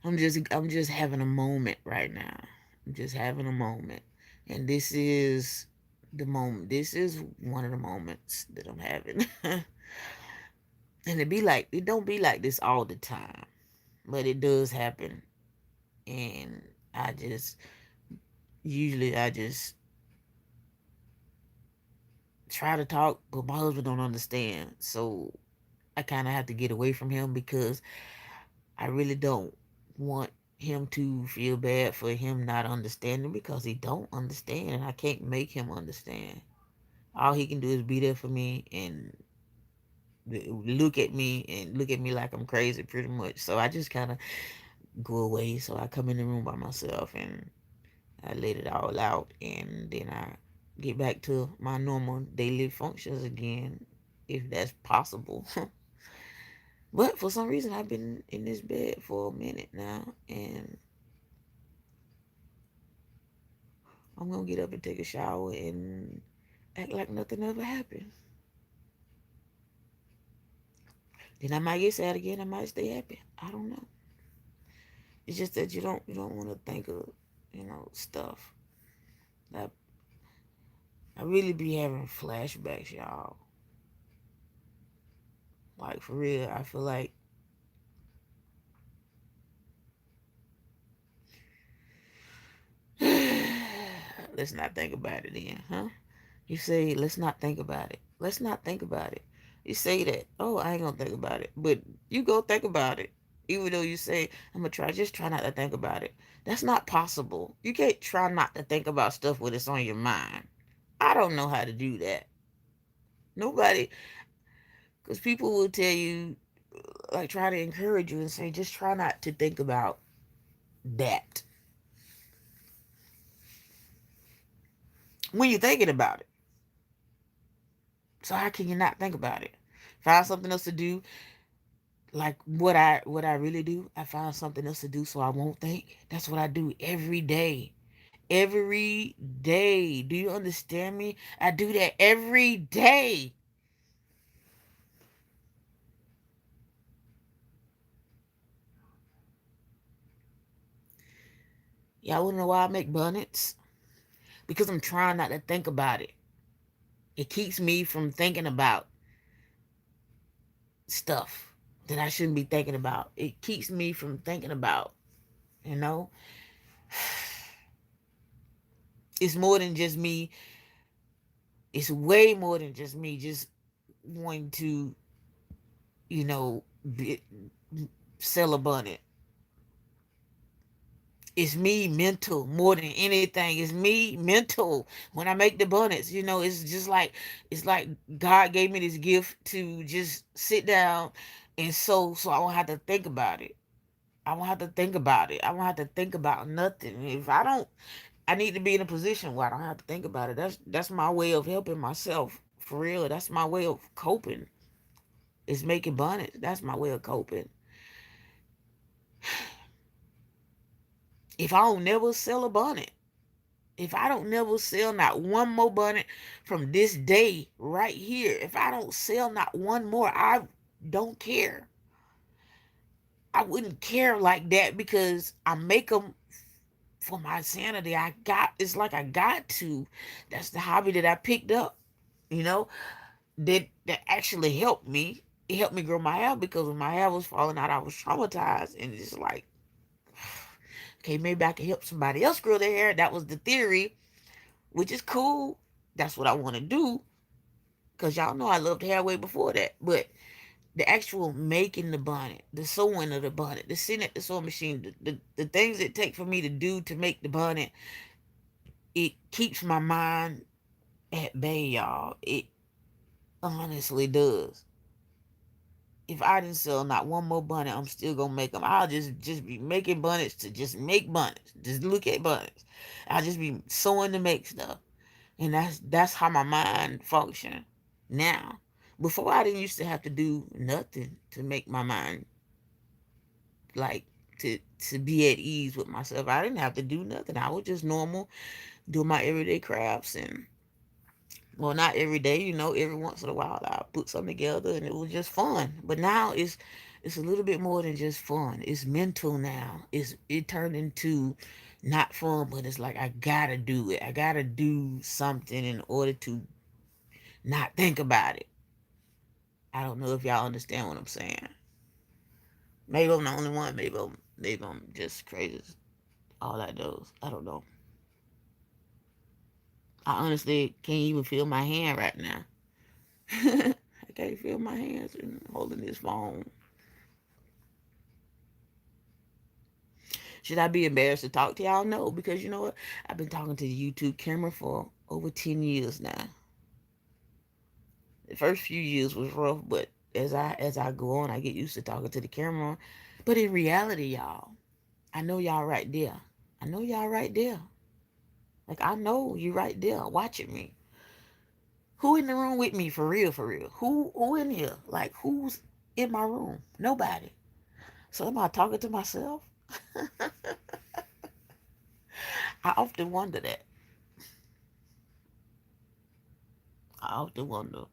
I'm just having a moment right now. I'm just having a moment. And this is the moment. This is one of the moments that I'm having. And it don't be like this all the time. But it does happen. And I just try to talk, but my husband don't understand. So I kind of have to get away from him, because I really don't want him to feel bad for him not understanding, because he don't understand, and I can't make him understand. All he can do is be there for me and look at me like I'm crazy, pretty much. So I just kind of go away. So I come in the room by myself, and I let it all out, and then I get back to my normal daily functions again, if that's possible. But for some reason, I've been in this bed for a minute now, and I'm gonna get up and take a shower and act like nothing ever happened. Then I might get sad again. I might stay happy. I don't know. It's just that you don't want to think of stuff. I I really be having flashbacks, y'all. Like for real, I feel like let's not think about it then, huh? You say let's not think about it. Let's not think about it. You say that. Oh, I ain't gonna think about it. But you go think about it. Even though you say, I'm gonna try not to think about it. That's not possible. You can't try not to think about stuff when it's on your mind. I don't know how to do that. Nobody, because people will tell you, like, try to encourage you and say, just try not to think about that when you're thinking about it. So how can you not think about it? Find something else to do. Like what I really do, I find something else to do so I won't think. That's what I do every day. Every day. Do you understand me? I do that every day. Y'all wanna know why I make bonnets? Because I'm trying not to think about it. It keeps me from thinking about stuff that I shouldn't be thinking about. It keeps me from thinking about, you know? It's more than just me. It's way more than just me just wanting to, you know, be, sell a bonnet. It's me mental more than anything. It's me mental when I make the bonnets. It's just like God gave me this gift to just sit down and so I won't have to think about it. I won't have to think about it. I won't have to think about nothing. If I don't, I need to be in a position where I don't have to think about it. That's my way of helping myself. For real. That's my way of coping. Is making bonnets. That's my way of coping. If I don't never sell a bonnet, if I don't never sell not one more bonnet from this day right here, if I don't sell not one more, I don't care. I wouldn't care like that because I make them for my sanity. It's like I got to. That's the hobby that I picked up, you know, that actually helped me. It helped me grow my hair because when my hair was falling out, I was traumatized. And it's like, okay, maybe I can help somebody else grow their hair. That was the theory, which is cool. That's what I want to do. Because y'all know I loved hair way before that. But the actual making the bonnet, the sewing of the bonnet, the sitting at the sewing machine, the things it take for me to do to make the bonnet, it keeps my mind at bay, y'all. It honestly does. If I didn't sell not one more bonnet, I'm still gonna make them. I'll just be making bonnets to just make bonnets. Just look at bonnets. I'll just be sewing to make stuff. And that's how my mind function now. Before I didn't used to have to do nothing to make my mind like to be at ease with myself. I didn't have to do nothing. I was just normal, do my everyday crafts and well not every day, every once in a while I put something together and it was just fun. But now it's a little bit more than just fun. It's mental now. It turned into not fun, but it's like I gotta do it. I gotta do something in order to not think about it. I don't know if y'all understand what I'm saying. Maybe I'm the only one. Maybe I'm just crazy. All that does. I don't know. I honestly can't even feel my hand right now. I can't feel my hands holding this phone. Should I be embarrassed to talk to y'all? No, because you know what? I've been talking to the YouTube camera for over 10 years now. The first few years was rough, but as I go on, I get used to talking to the camera. But in reality, y'all, I know y'all right there. I know y'all right there. Like, I know you right there watching me. Who in the room with me for real, for real? Who in here? Like, who's in my room? Nobody. So am I talking to myself? I often wonder that. I often wonder.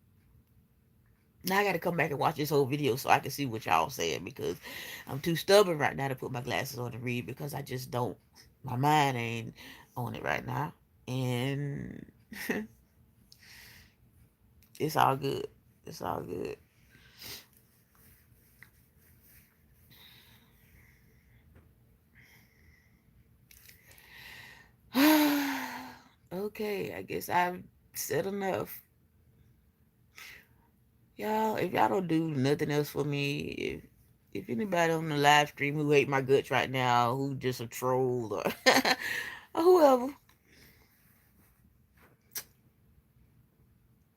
Now I got to come back and watch this whole video so I can see what y'all saying, because I'm too stubborn right now to put my glasses on and read, because I just don't. My mind ain't on it right now. And it's all good. It's all good. Okay, I guess I've said enough. Y'all, if y'all don't do nothing else for me, if anybody on the live stream who hate my guts right now, who just a troll or, or whoever,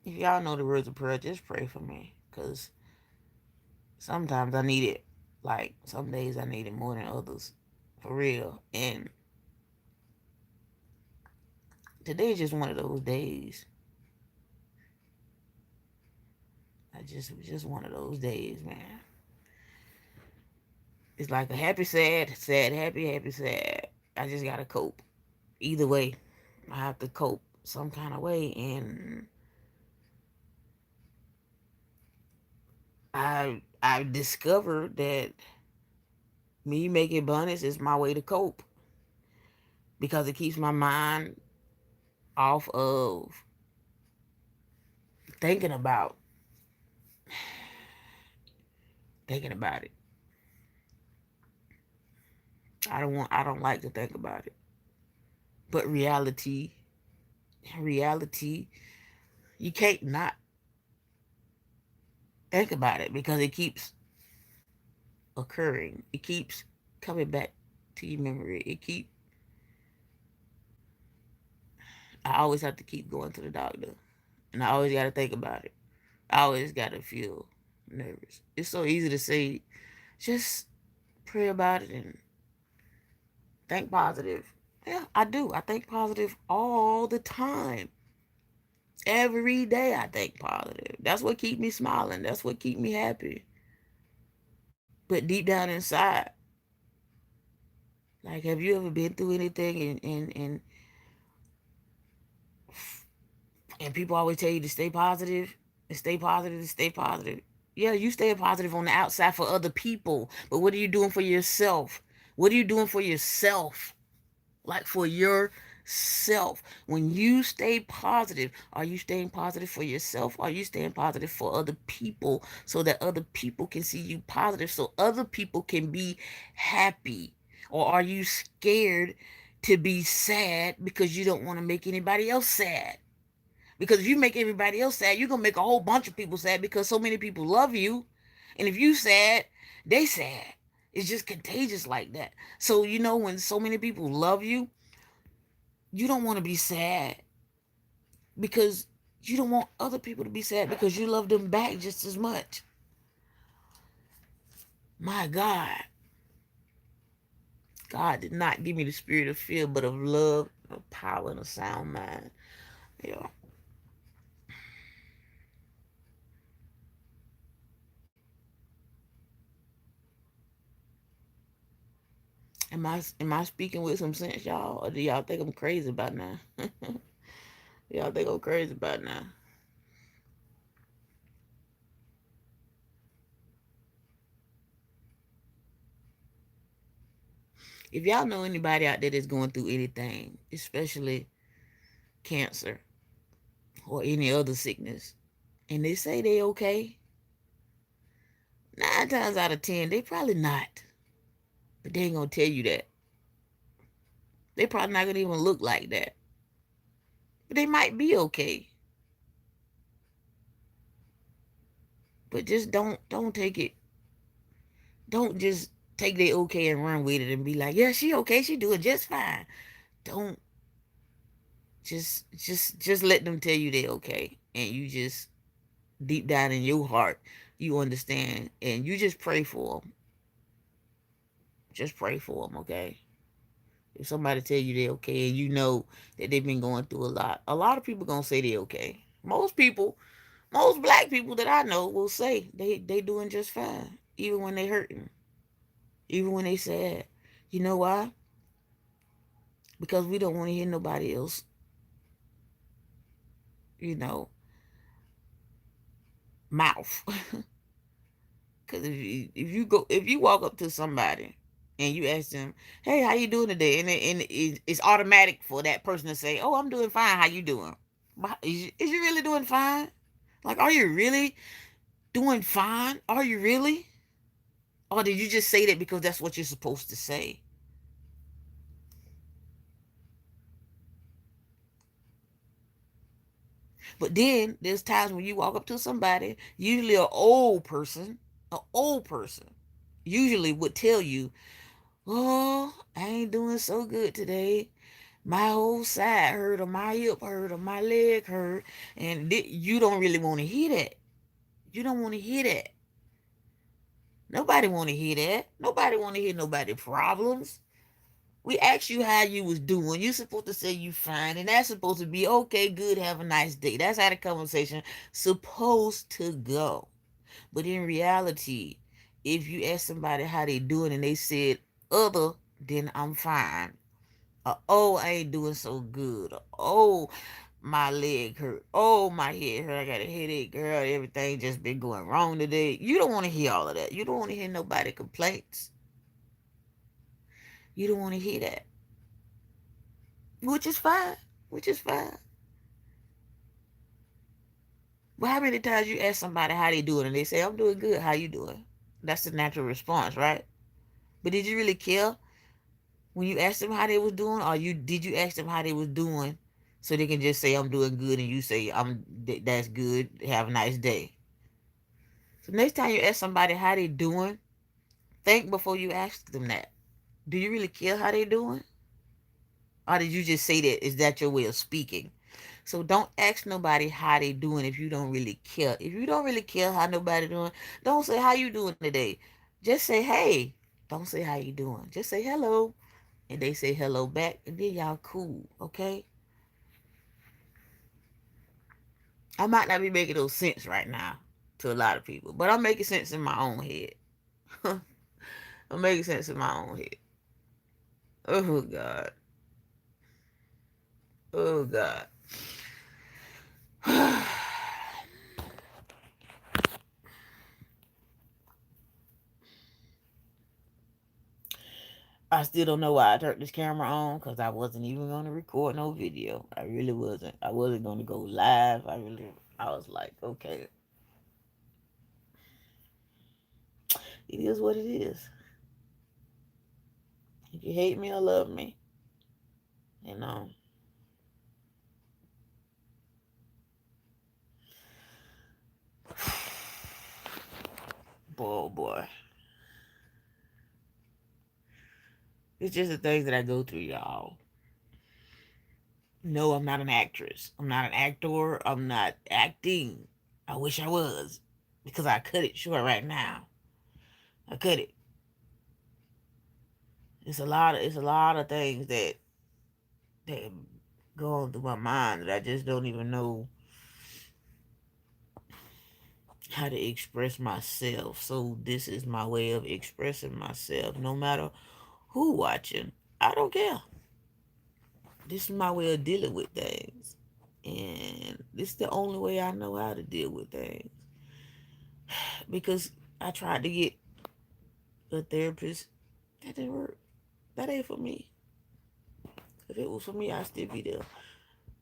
if y'all know the words of prayer, just pray for me. Because sometimes I need it. Like, some days I need it more than others. For real. And today is just one of those days. Just one of those days, man. It's like a happy, sad, sad, happy, happy, sad. I just gotta cope. Either way, I have to cope some kind of way. And I've discovered that me making bunnies is my way to cope, because it keeps my mind off of thinking about it. I don't like to think about it. But reality, you can't not think about it, because it keeps occurring. It keeps coming back to your memory. I always have to keep going to the doctor. And I always got to think about it. I always got to feel nervous. It's so easy to say, just pray about it and think positive. Yeah, I do. I think positive all the time. Every day I think positive. That's what keeps me smiling. That's what keeps me happy. But deep down inside, like, have you ever been through anything and people always tell you to stay positive, and stay positive, and stay positive. Yeah, you stay positive on the outside for other people, but what are you doing for yourself? What are you doing for yourself? Like, for yourself. When you stay positive, are you staying positive for yourself? Are you staying positive for other people, so that other people can see you positive, so other people can be happy? Or are you scared to be sad because you don't want to make anybody else sad? Because if you make everybody else sad, you're going to make a whole bunch of people sad, because so many people love you. And if you sad, they sad. It's just contagious like that. So, when so many people love you, you don't want to be sad, because you don't want other people to be sad, because you love them back just as much. My God. God did not give me the spirit of fear, but of love, of power, and a sound mind. Yeah. Am I speaking with some sense, y'all? Or do y'all think I'm crazy about now? Y'all think I'm crazy about now? If y'all know anybody out there that's going through anything, especially cancer or any other sickness, and they say they okay, 9 times out of 10, they probably not. But they ain't gonna tell you that. They probably not gonna even look like that. But they might be okay. But just don't take it. Don't just take their okay and run with it and be like, yeah, she okay, she doing just fine. Don't just let them tell you they okay, and you just deep down in your heart you understand, and you just pray for them. Just pray for them, okay? If somebody tell you they're okay and you know that they've been going through a lot of people gonna say they're okay. Most people, most black people that I know will say they doing just fine, even when they hurting, even when they sad. You know why? Because we don't want to hear nobody else, you know, mouth. Because if you walk up to somebody and you ask them, "Hey, how you doing today?" It's automatic for that person to say, "Oh, I'm doing fine. How you doing?" Is you really doing fine? Like, are you really doing fine? Are you really? Or did you just say that because that's what you're supposed to say? But then there's times when you walk up to somebody, usually an old person, usually would tell you, "Oh, I ain't doing so good today. My whole side hurt, or my hip hurt, or my leg hurt." And you don't really want to hear that. You don't want to hear that. Nobody want to hear that. Nobody want to hear nobody problems. We asked you how you was doing. You supposed to say you fine, and that's supposed to be okay, good, have a nice day. That's how the conversation supposed to go. But in reality, if you ask somebody how they doing and they said other than I'm fine, oh, I ain't doing so good, oh, my leg hurt, oh, my head hurt, I got a headache, girl, everything just been going wrong today. You don't want to hear all of that. You don't want to hear nobody complaints. You don't want to hear that, which is fine, which is fine. But how many times you ask somebody how they doing and they say, "I'm doing good, how you doing?" That's the natural response, right? But did you really care when you asked them how they was doing, or did you ask them how they was doing so they can just say, "I'm doing good," and you say, That's good, have a nice day." So next time you ask somebody how they doing, think before you ask them that. Do you really care how they doing? Or did you just say that? Is that your way of speaking? So don't ask nobody how they doing if you don't really care. If you don't really care how nobody doing, don't say how you doing today. Just say hey. Don't say how you doing. Just say hello. And they say hello back, and then y'all cool, okay? I might not be making no sense right now to a lot of people, but I'm making sense in my own head. I'm making sense in my own head. Oh God. Oh God. I still don't know why I turned this camera on, because I wasn't even going to record no video. I really wasn't. I wasn't going to go live. I was like, okay, it is what it is. If you hate me or love me, you know. Boy, oh boy. It's just the things that I go through, y'all. No, I'm not an actress. I'm not an actor. I'm not acting. I wish I was, because I cut it short right now. I cut it. It's a lot of things that go on through my mind that I just don't even know how to express myself. So this is my way of expressing myself. No matter who watching, I don't care. This is my way of dealing with things. And this is the only way I know how to deal with things. Because I tried to get a therapist. That didn't work. That ain't for me. If it was for me, I'd still be there.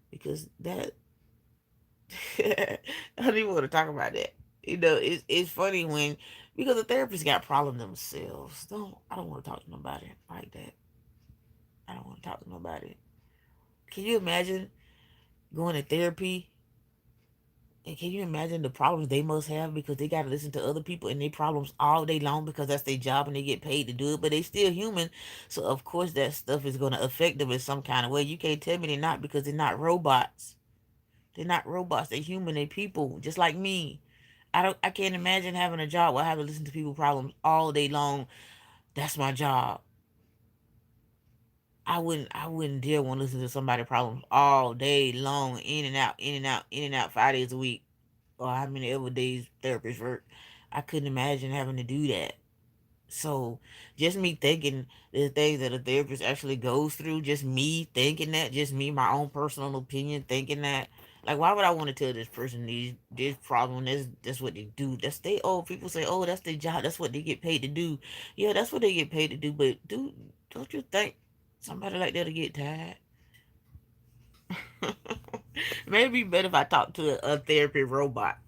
Because that I don't even want to talk about that. You know, it's funny when, because the therapists got problems themselves. I don't want to talk to nobody like that. I don't want to talk to nobody. Can you imagine going to therapy? And can you imagine the problems they must have, because they got to listen to other people and their problems all day long, because that's their job and they get paid to do it, but they still human. So of course that stuff is going to affect them in some kind of way. You can't tell me they're not, because they're not robots. They're not robots. They're human. They're people, just like me. I can't imagine having a job where I have to listen to people's problems all day long. That's my job. I wouldn't dare want to listen to somebody's problems all day long, in and out, in and out, in and out, 5 days a week, or how many ever days therapists work. I couldn't imagine having to do that. So just me thinking the things that a therapist actually goes through, just me thinking that, just me, my own personal opinion, thinking that. Like, why would I want to tell this person this problem? That's what they do. That's they. Oh, people say, oh, that's their job. That's what they get paid to do. Yeah, that's what they get paid to do. But don't you think somebody like that'll get tired? Maybe it'd be better if I talk to a therapy robot.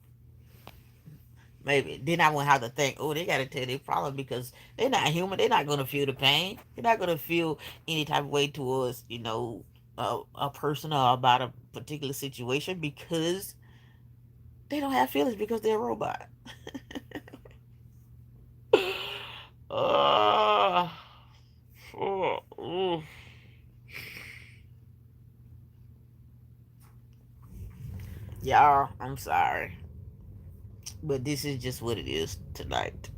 Maybe then I won't have to think, oh, they got to tell their problem, because they're not human. They're not going to feel the pain. They're not going to feel any type of way towards, a person or about a particular situation, because they don't have feelings, because they're a robot. uh, oh, ooh. Y'all, I'm sorry, but this is just what it is tonight.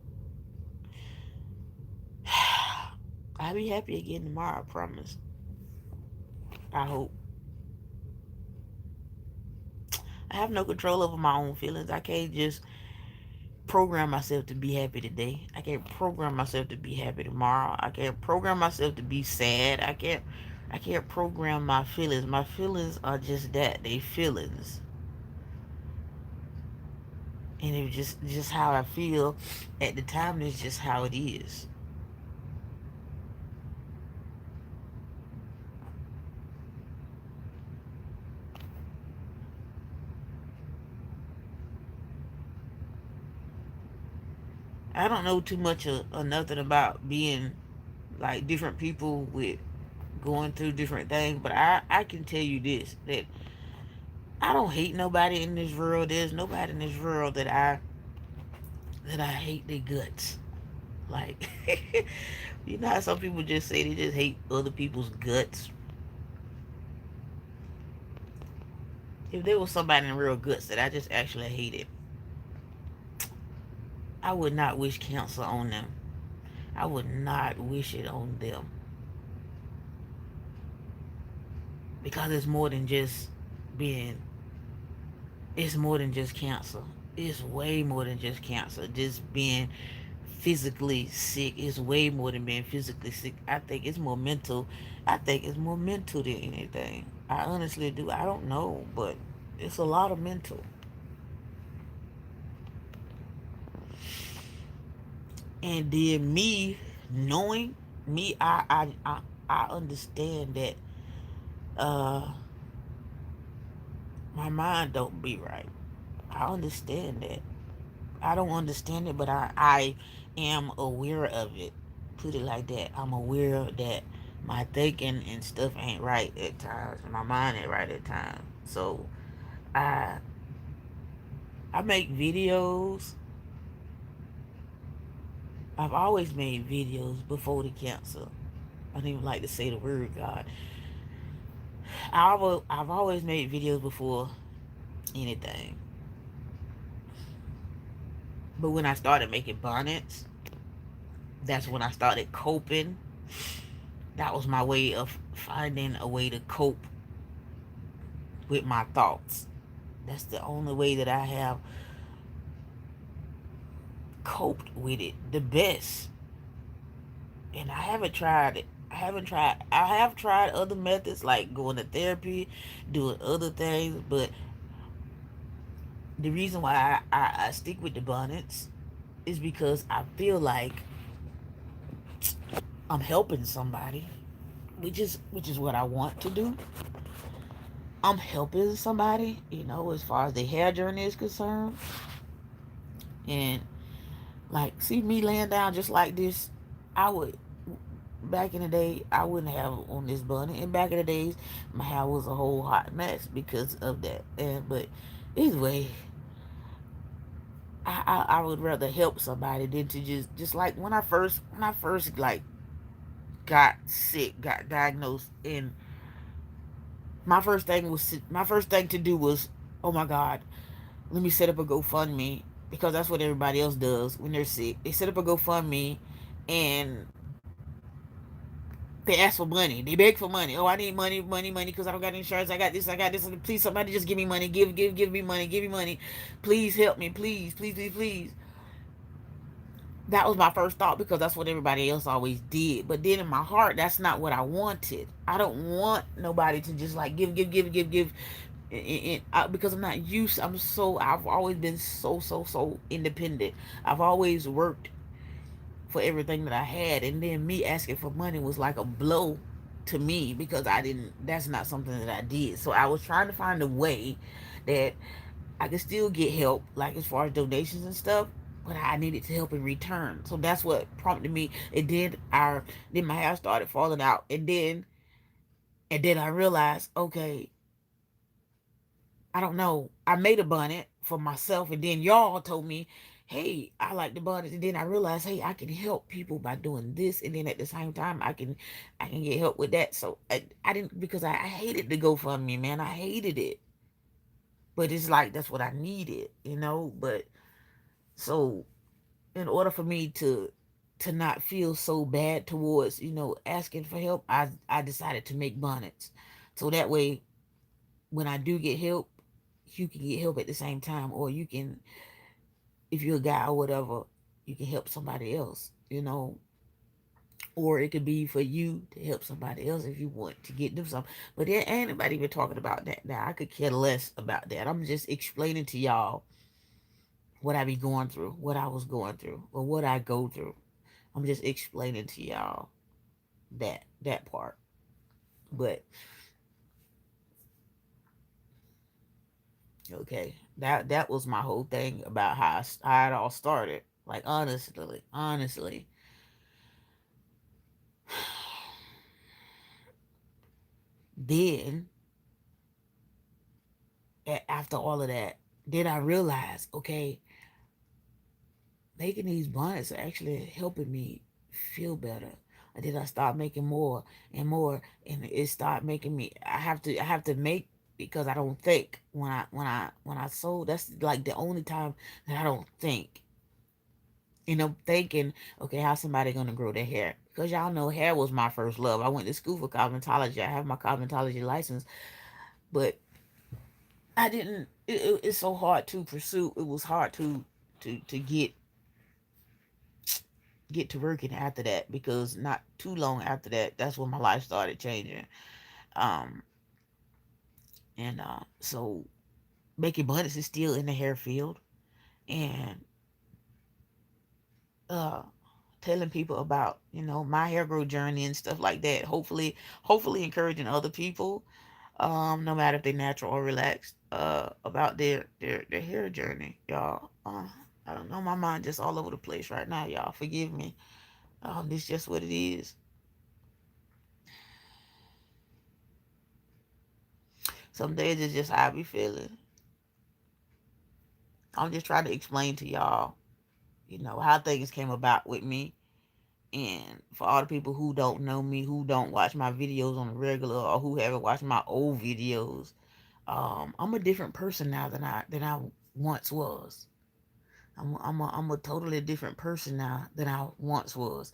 I'll be happy again tomorrow, I promise. I hope. I have no control over my own feelings. I can't just program myself to be happy today. I can't program myself to be happy tomorrow. I can't program myself to be sad. I can't program my feelings. My feelings are just that. They feelings. And it's just how I feel at the time. It's just how it is. I don't know too much or nothing about being like different people with going through different things, but I can tell you this, that I don't hate nobody in this world. There's nobody in this world that I hate their guts. Like, you know how some people just say they just hate other people's guts? If there was somebody in real guts that I just actually hated, I would not wish cancer on them. I would not wish it on them. Because being, it's more than just cancer. It's way more than just cancer. Just being physically sick is way more than being physically sick. I think it's more mental. I think it's more mental than anything. I honestly do. I don't know, but it's a lot of mental. And then me knowing me, I understand that uh my mind don't be right. I understand that. I don't understand it, but I am aware of it. Put it like that. I'm aware that my thinking and stuff ain't right at times. My mind ain't right at times. So I I make videos. I've always made videos before the cancer. I don't even like to say the word God. I've always made videos before anything. But when I started making bonnets, that's when I started coping. That was my way of finding a way to cope with my thoughts. That's the only way that I have coped with it the best. And I haven't tried it. I have tried other methods like going to therapy, doing other things, but the reason why I stick with the bonnets is because I feel like I'm helping somebody, which is what I want to do. I'm helping somebody, as far as the hair journey is concerned. And like, see me laying down just like this, I would back in the day I wouldn't have on this bunny. And back in the days my hair was a whole hot mess because of that. And but anyway, I would rather help somebody than to just like when I first like got sick, got diagnosed, and my first thing to do was, oh my God, let me set up a GoFundMe, because that's what everybody else does when they're sick. They set up a GoFundMe, and They ask for money. They beg for money. Oh, I need money, money, money, because I don't got insurance. I got this, I got this. Please, somebody just give me money. Give me money. Give me money. Please help me. Please, please, please, please. That was my first thought because that's what everybody else always did. But then in my heart, that's not what I wanted. I don't want nobody to just like give. Because I'm not used. I've always been so independent. I've always worked for everything that I had, and then me asking for money was like a blow to me because that's not something that I did. So I was trying to find a way that I could still get help, like as far as donations and stuff, but I needed to help in return. So that's what prompted me. Then my hair started falling out, and then I realized, okay, I don't know. I made a bonnet for myself, and then y'all told me, "Hey, I like the bonnet." And then I realized, hey, I can help people by doing this, and then at the same time, I can get help with that. So I didn't because I hated the GoFundMe, man. I hated it, but it's like that's what I needed, you know. But so in order for me to not feel so bad towards asking for help, I decided to make bonnets, so that way when I do get help, you can get help at the same time, or you can, if you're a guy or whatever, you can help somebody else, or it could be for you to help somebody else if you want to get them something. But there ain't nobody even talking about that now. I could care less about that. I'm just explaining to y'all what I be going through, what I was going through, or what I go through. I'm just explaining to y'all that part. But okay, that was my whole thing about how it all started. Like honestly, then after all of that, then I realized, okay, making these bonnets are actually helping me feel better. And then I start making more and more, and it start making me. I have to make because I don't think when I sew. That's like the only time that I don't think. Thinking, okay, how's somebody gonna grow their hair? Because y'all know hair was my first love. I went to school for cosmetology. I have my cosmetology license, but I didn't. It's so hard to pursue. It was hard to get to working after that because not too long after that, that's when my life started changing. Um, and so making bonnets is still in the hair field, and uh telling people about my hair growth journey and stuff like that. Hopefully encouraging other people, no matter if they're natural or relaxed, about their hair journey, y'all. I don't know, my mind just all over the place right now, y'all. Forgive me. This just what it is. Some days it's just how I be feeling. I'm just trying to explain to y'all, how things came about with me. And for all the people who don't know me, who don't watch my videos on a regular, or who haven't watched my old videos, I'm a different person now than I once was. I'm a totally different person now than I once was.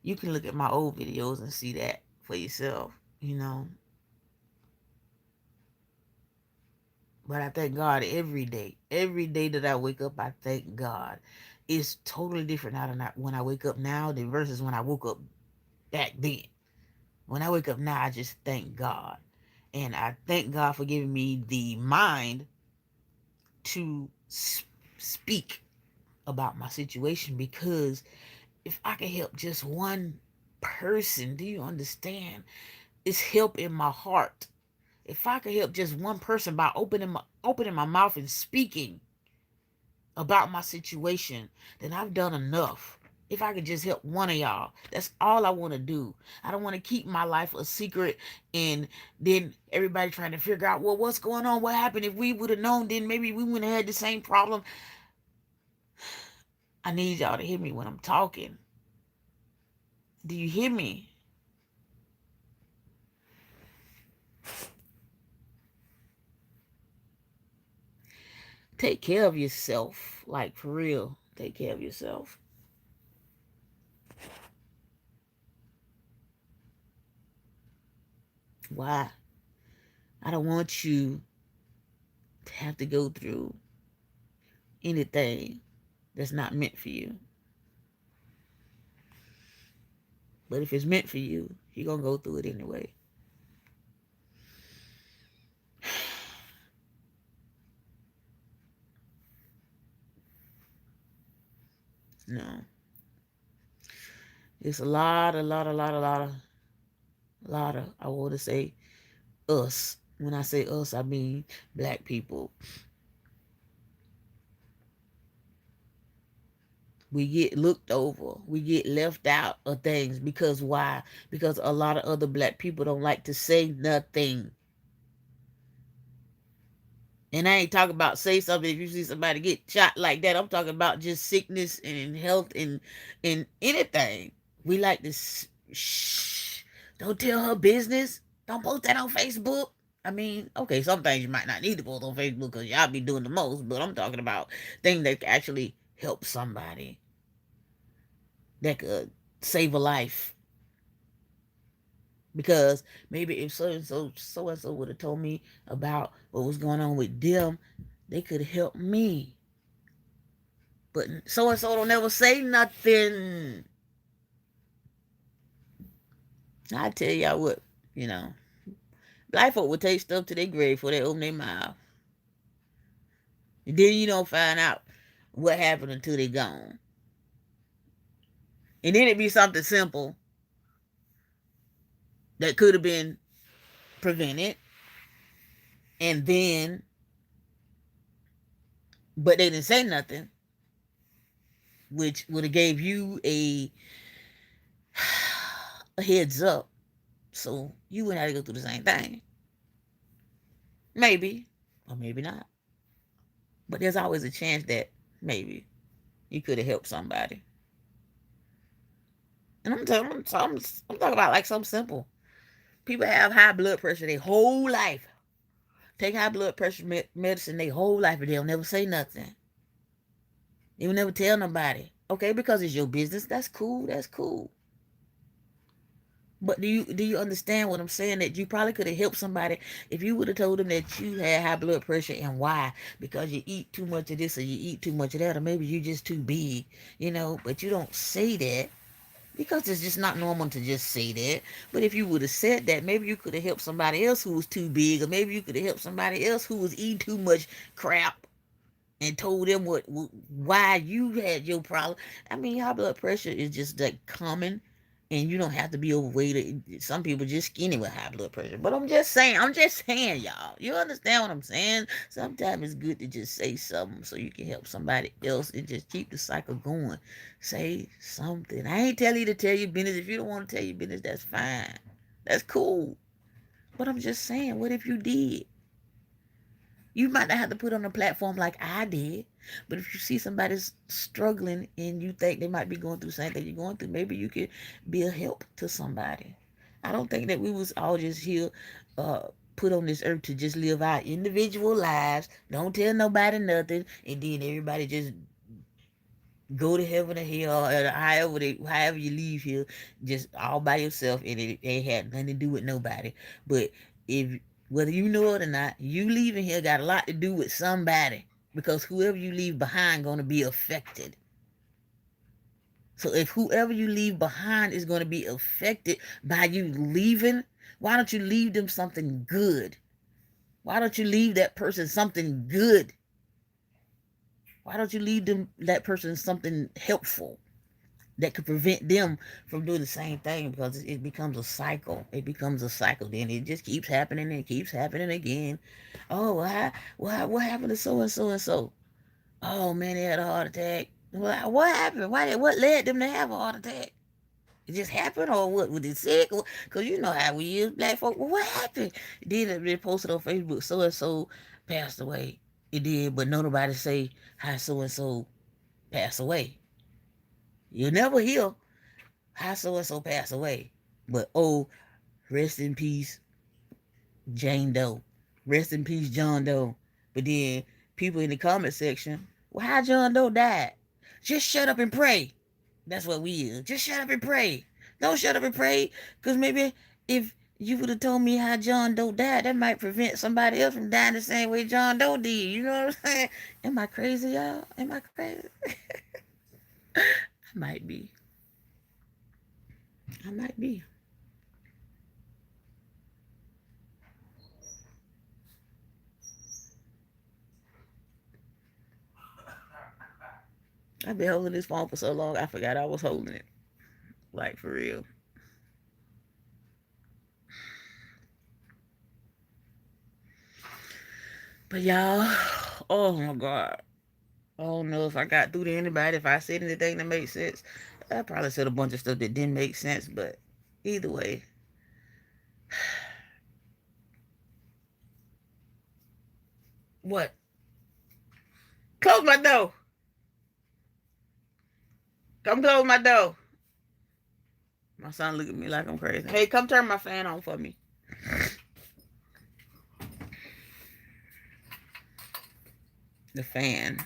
You can look at my old videos and see that for yourself, you know. But I thank God every day. Every day that I wake up, I thank God. It's totally different now than when I wake up now than versus when I woke up back then. When I wake up now, I just thank God. And I thank God for giving me the mind to speak about my situation, because if I can help just one person, do you understand? It's help in my heart. If I could help just one person by opening my mouth and speaking about my situation, then I've done enough. If I could just help one of y'all, that's all I want to do. I don't want to keep my life a secret, and then everybody trying to figure out, well, what's going on? What happened? If we would have known, then maybe we wouldn't have had the same problem. I need y'all to hear me when I'm talking. Do you hear me? Take care of yourself. Like, for real. Take care of yourself. Why? I don't want you to have to go through anything that's not meant for you. But if it's meant for you, you're going to go through it anyway. No. It's a lot of, I want to say us. When I say us, I mean black people. We get looked over. We get left out of things. Because why? Because a lot of other black people don't like to say nothing. And I ain't talking about say something if you see somebody get shot like that. I'm talking about just sickness and health and anything. We like to shh. Don't tell her business. Don't post that on Facebook. I mean, okay, some things you might not need to post on Facebook because y'all be doing the most. But I'm talking about things that actually help somebody, that could save a life. Because maybe if so and so would have told me about what was going on with them, they could help me. But so and so don't never say nothing. I tell y'all what, black folk will take stuff to their grave before they open their mouth. And then you don't find out what happened until they gone. And then it be something simple that could have been prevented. And then, but they didn't say nothing, which would have gave you a heads up. So you wouldn't have to go through the same thing. Maybe, or maybe not. But there's always a chance that maybe you could have helped somebody. And I'm talking about like something simple. People have high blood pressure their whole life. Take high blood pressure medicine their whole life, and they'll never say nothing. They will never tell nobody. Okay, because it's your business. That's cool. That's cool. But do you understand what I'm saying? That you probably could have helped somebody if you would have told them that you had high blood pressure and why? Because you eat too much of this or you eat too much of that, or maybe you're just too big, But you don't say that because it's just not normal to just say that. But if you would have said that, maybe you could have helped somebody else who was too big, or maybe you could have helped somebody else who was eating too much crap and told them why you had your problem. I mean, high blood pressure is just that common, and you don't have to be overweight. Some people just skinny with high blood pressure. But I'm just saying, y'all. You understand what I'm saying? Sometimes it's good to just say something so you can help somebody else and just keep the cycle going. Say something. I ain't telling you to tell your business. If you don't want to tell your business, that's fine. That's cool. But I'm just saying, what if you did? You might not have to put on a platform like I did, but if you see somebody struggling and you think they might be going through the same thing you're going through, maybe you could be a help to somebody. I don't think that we was all just here put on this earth to just live our individual lives, don't tell nobody nothing, and then everybody just go to heaven or hell, or however you leave here, just all by yourself, and it had nothing to do with nobody. But if whether you know it or not, you leaving here got a lot to do with somebody, because whoever you leave behind gonna be affected. So if whoever you leave behind is gonna be affected by you leaving, why don't you leave them something good? Why don't you leave that person something good? Why don't you leave that person something helpful that could prevent them from doing the same thing? Because it becomes a cycle. It becomes a cycle. Then it just keeps happening and it keeps happening again. Oh, what happened to so and so and so? Oh man, they had a heart attack. Well, what happened? What led them to have a heart attack? It just happened, or what? Was it sick? Because you know how we is, black folk. Well, what happened? Then they posted on Facebook, so and so passed away. It did, but nobody say how so and so passed away. You'll never hear how so and so passed away. But oh, rest in peace, Jane Doe. Rest in peace, John Doe. But then people in the comment section, well, how John Doe died? Just shut up and pray. That's what we is. Just shut up and pray. Don't shut up and pray, because maybe if You would have told me how John Doe died. That might prevent somebody else from dying the same way John Doe did. You know what I'm saying? Am I crazy, y'all? Am I crazy? I might be. I might be. I've been holding this phone for so long, I forgot I was holding it. Like, for real. But y'all, oh my God. I don't know if I got through to anybody, if I said anything that made sense. I probably said a bunch of stuff that didn't make sense, but either way. What? Close my door. Come close my door. My son look at me like I'm crazy. Hey, come turn my fan on for me. The fan.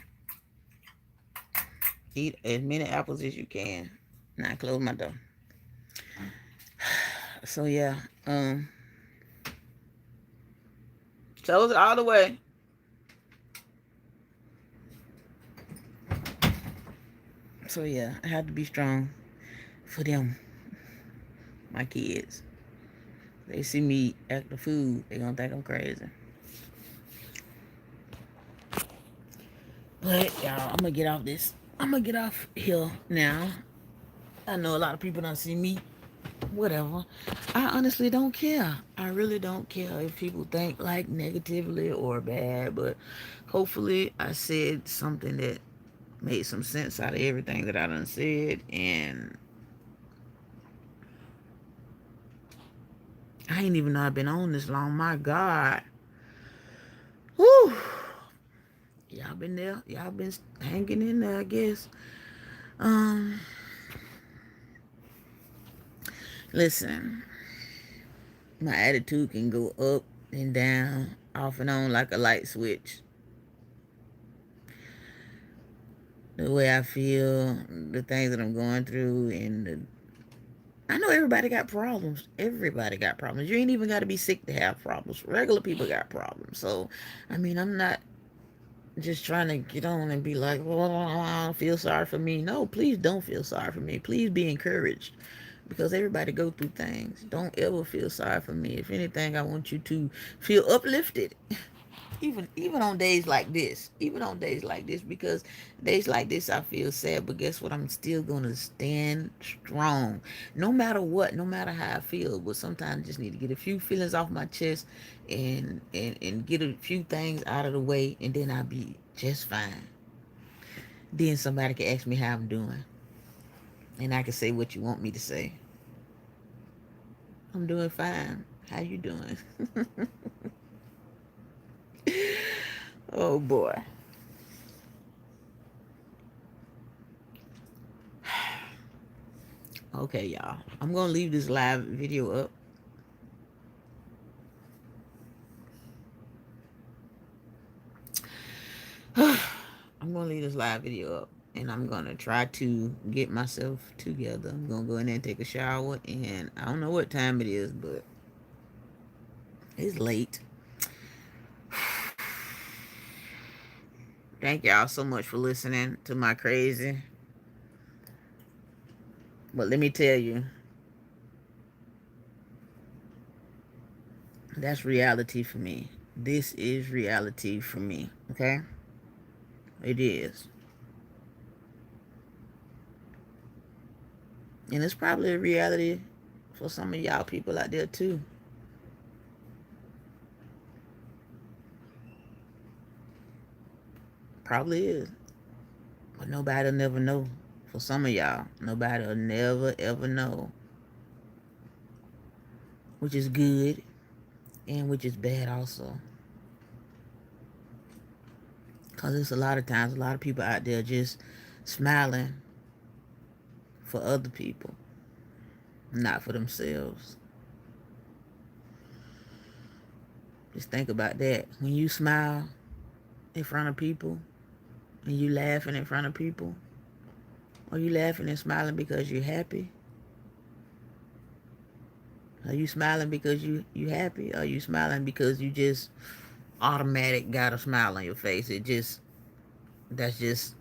Eat as many apples as you can. Now close my door. So yeah, close it all the way. So yeah, I have to be strong for them, my kids. They see me act the food, they gonna think I'm crazy. But y'all, I'm gonna get off this. I'm gonna get off here now. I know a lot of people don't see me. Whatever. I honestly don't care. I really don't care if people think like negatively or bad, but hopefully I said something that made some sense out of everything that I done said, and I ain't even know I've been on this long. My God. Whew. Y'all been there. Y'all been hanging in there, I guess. Um, Listen, my attitude can go up and down, off and on like a light switch. The way I feel, the things that I'm going through, and I know everybody got problems. Everybody got problems. You ain't even got to be sick to have problems. Regular people got problems. So, I mean, I'm not just trying to get on and be like, well, I don't feel sorry for me. No, please don't feel sorry for me. Please be encouraged, because everybody go through things. Don't ever feel sorry for me. If anything, I want you to feel uplifted. Even on days like this. Even on days like this, because days like this I feel sad, but guess what? I'm still gonna stand strong. No matter what, no matter how I feel. But sometimes I just need to get a few feelings off my chest and get a few things out of the way, and then I'll be just fine. Then somebody can ask me how I'm doing. And I can say what you want me to say. I'm doing fine. How you doing? Oh boy. Okay, y'all. I'm gonna leave this live video up. I'm gonna leave this live video up, and I'm gonna try to get myself together. I'm gonna go in there and take a shower, and I don't know what time it is, but it's late. Thank y'all so much for listening to my crazy. But let me tell you, that's reality for me. This is reality for me, okay? It is. And it's probably a reality for some of y'all people out there too. Probably is. But nobody'll never know. For some of y'all, nobody'll never ever know. Which is good and which is bad also. Because there's a lot of times, a lot of people out there just smiling for other people, not for themselves. Just think about that. When you smile in front of people and you laughing in front of people, or you laughing and smiling because you're happy, Are you smiling because you happy? Are you smiling because you just automatic got a smile on your face? That's just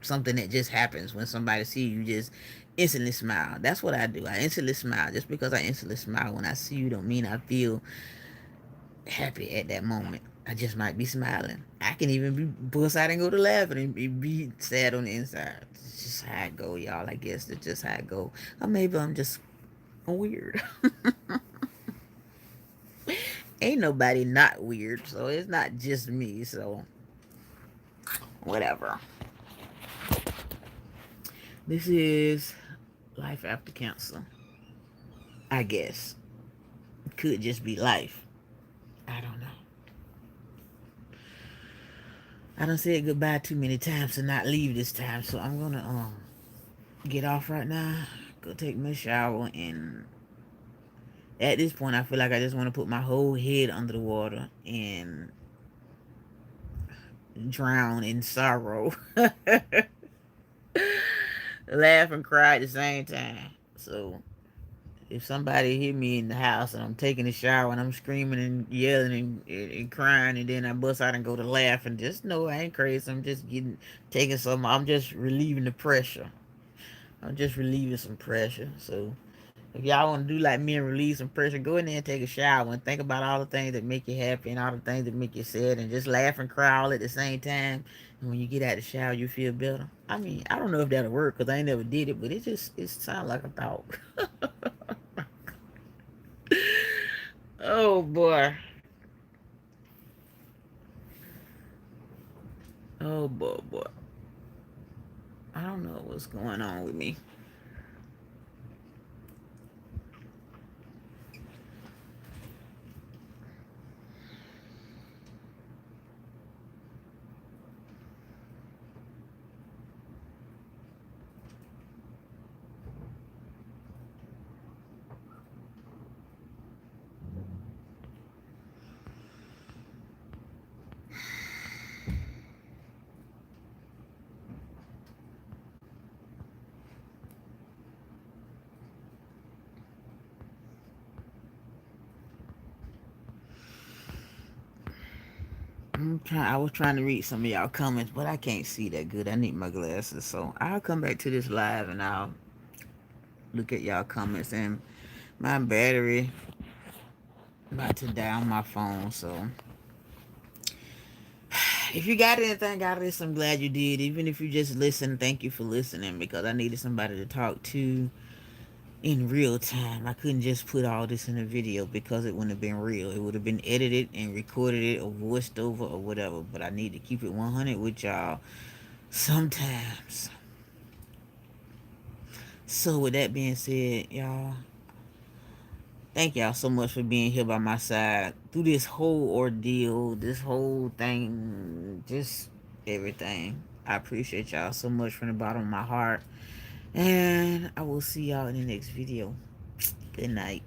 something that just happens when somebody see you. Just instantly smile. That's what I do. I instantly smile. Just because I instantly smile when I see you don't mean I feel happy at that moment. I just might be smiling. I can even be bust out and go to laughing and be sad on the inside. It's just how it go, y'all. I guess it's just how it go. Or maybe I'm just weird. Ain't nobody not weird, so it's not just me. So whatever. This is life after cancer. I guess it could just be life. I don't know. I done said goodbye too many times to not leave this time, so I'm gonna get off right now, go take my shower, and at this point I feel like I just want to put my whole head under the water and drown in sorrow. Laugh and cry at the same time. So if somebody hit me in the house and I'm taking a shower and I'm screaming and yelling and crying and then I bust out and go to laugh, and just know I ain't crazy. I'm just taking some. I'm just relieving the pressure. I'm just relieving some pressure. So if y'all want to do like me and relieve some pressure, go in there and take a shower and think about all the things that make you happy and all the things that make you sad, and just laugh and cry all at the same time. And when you get out of the shower, you feel better. I mean, I don't know if that'll work because I ain't never did it, but it sounds like a thought. Oh boy. Oh boy, boy. I don't know what's going on with me. I was trying to read some of y'all comments, but I can't see that good. I need my glasses, so I'll come back to this live and I'll look at y'all comments. And my battery about to die on my phone, so if you got anything out of this, I'm glad you did. Even if you just listen, thank you for listening, because I needed somebody to talk to in real time. I couldn't just put all this in a video because it wouldn't have been real. It would have been edited and recorded it or voiced over or whatever. But I need to keep it 100 with y'all sometimes. So with that being said, y'all, thank y'all so much for being here by my side through this whole ordeal, this whole thing, just everything. I appreciate y'all so much from the bottom of my heart. And I will see y'all in the next video. Good night.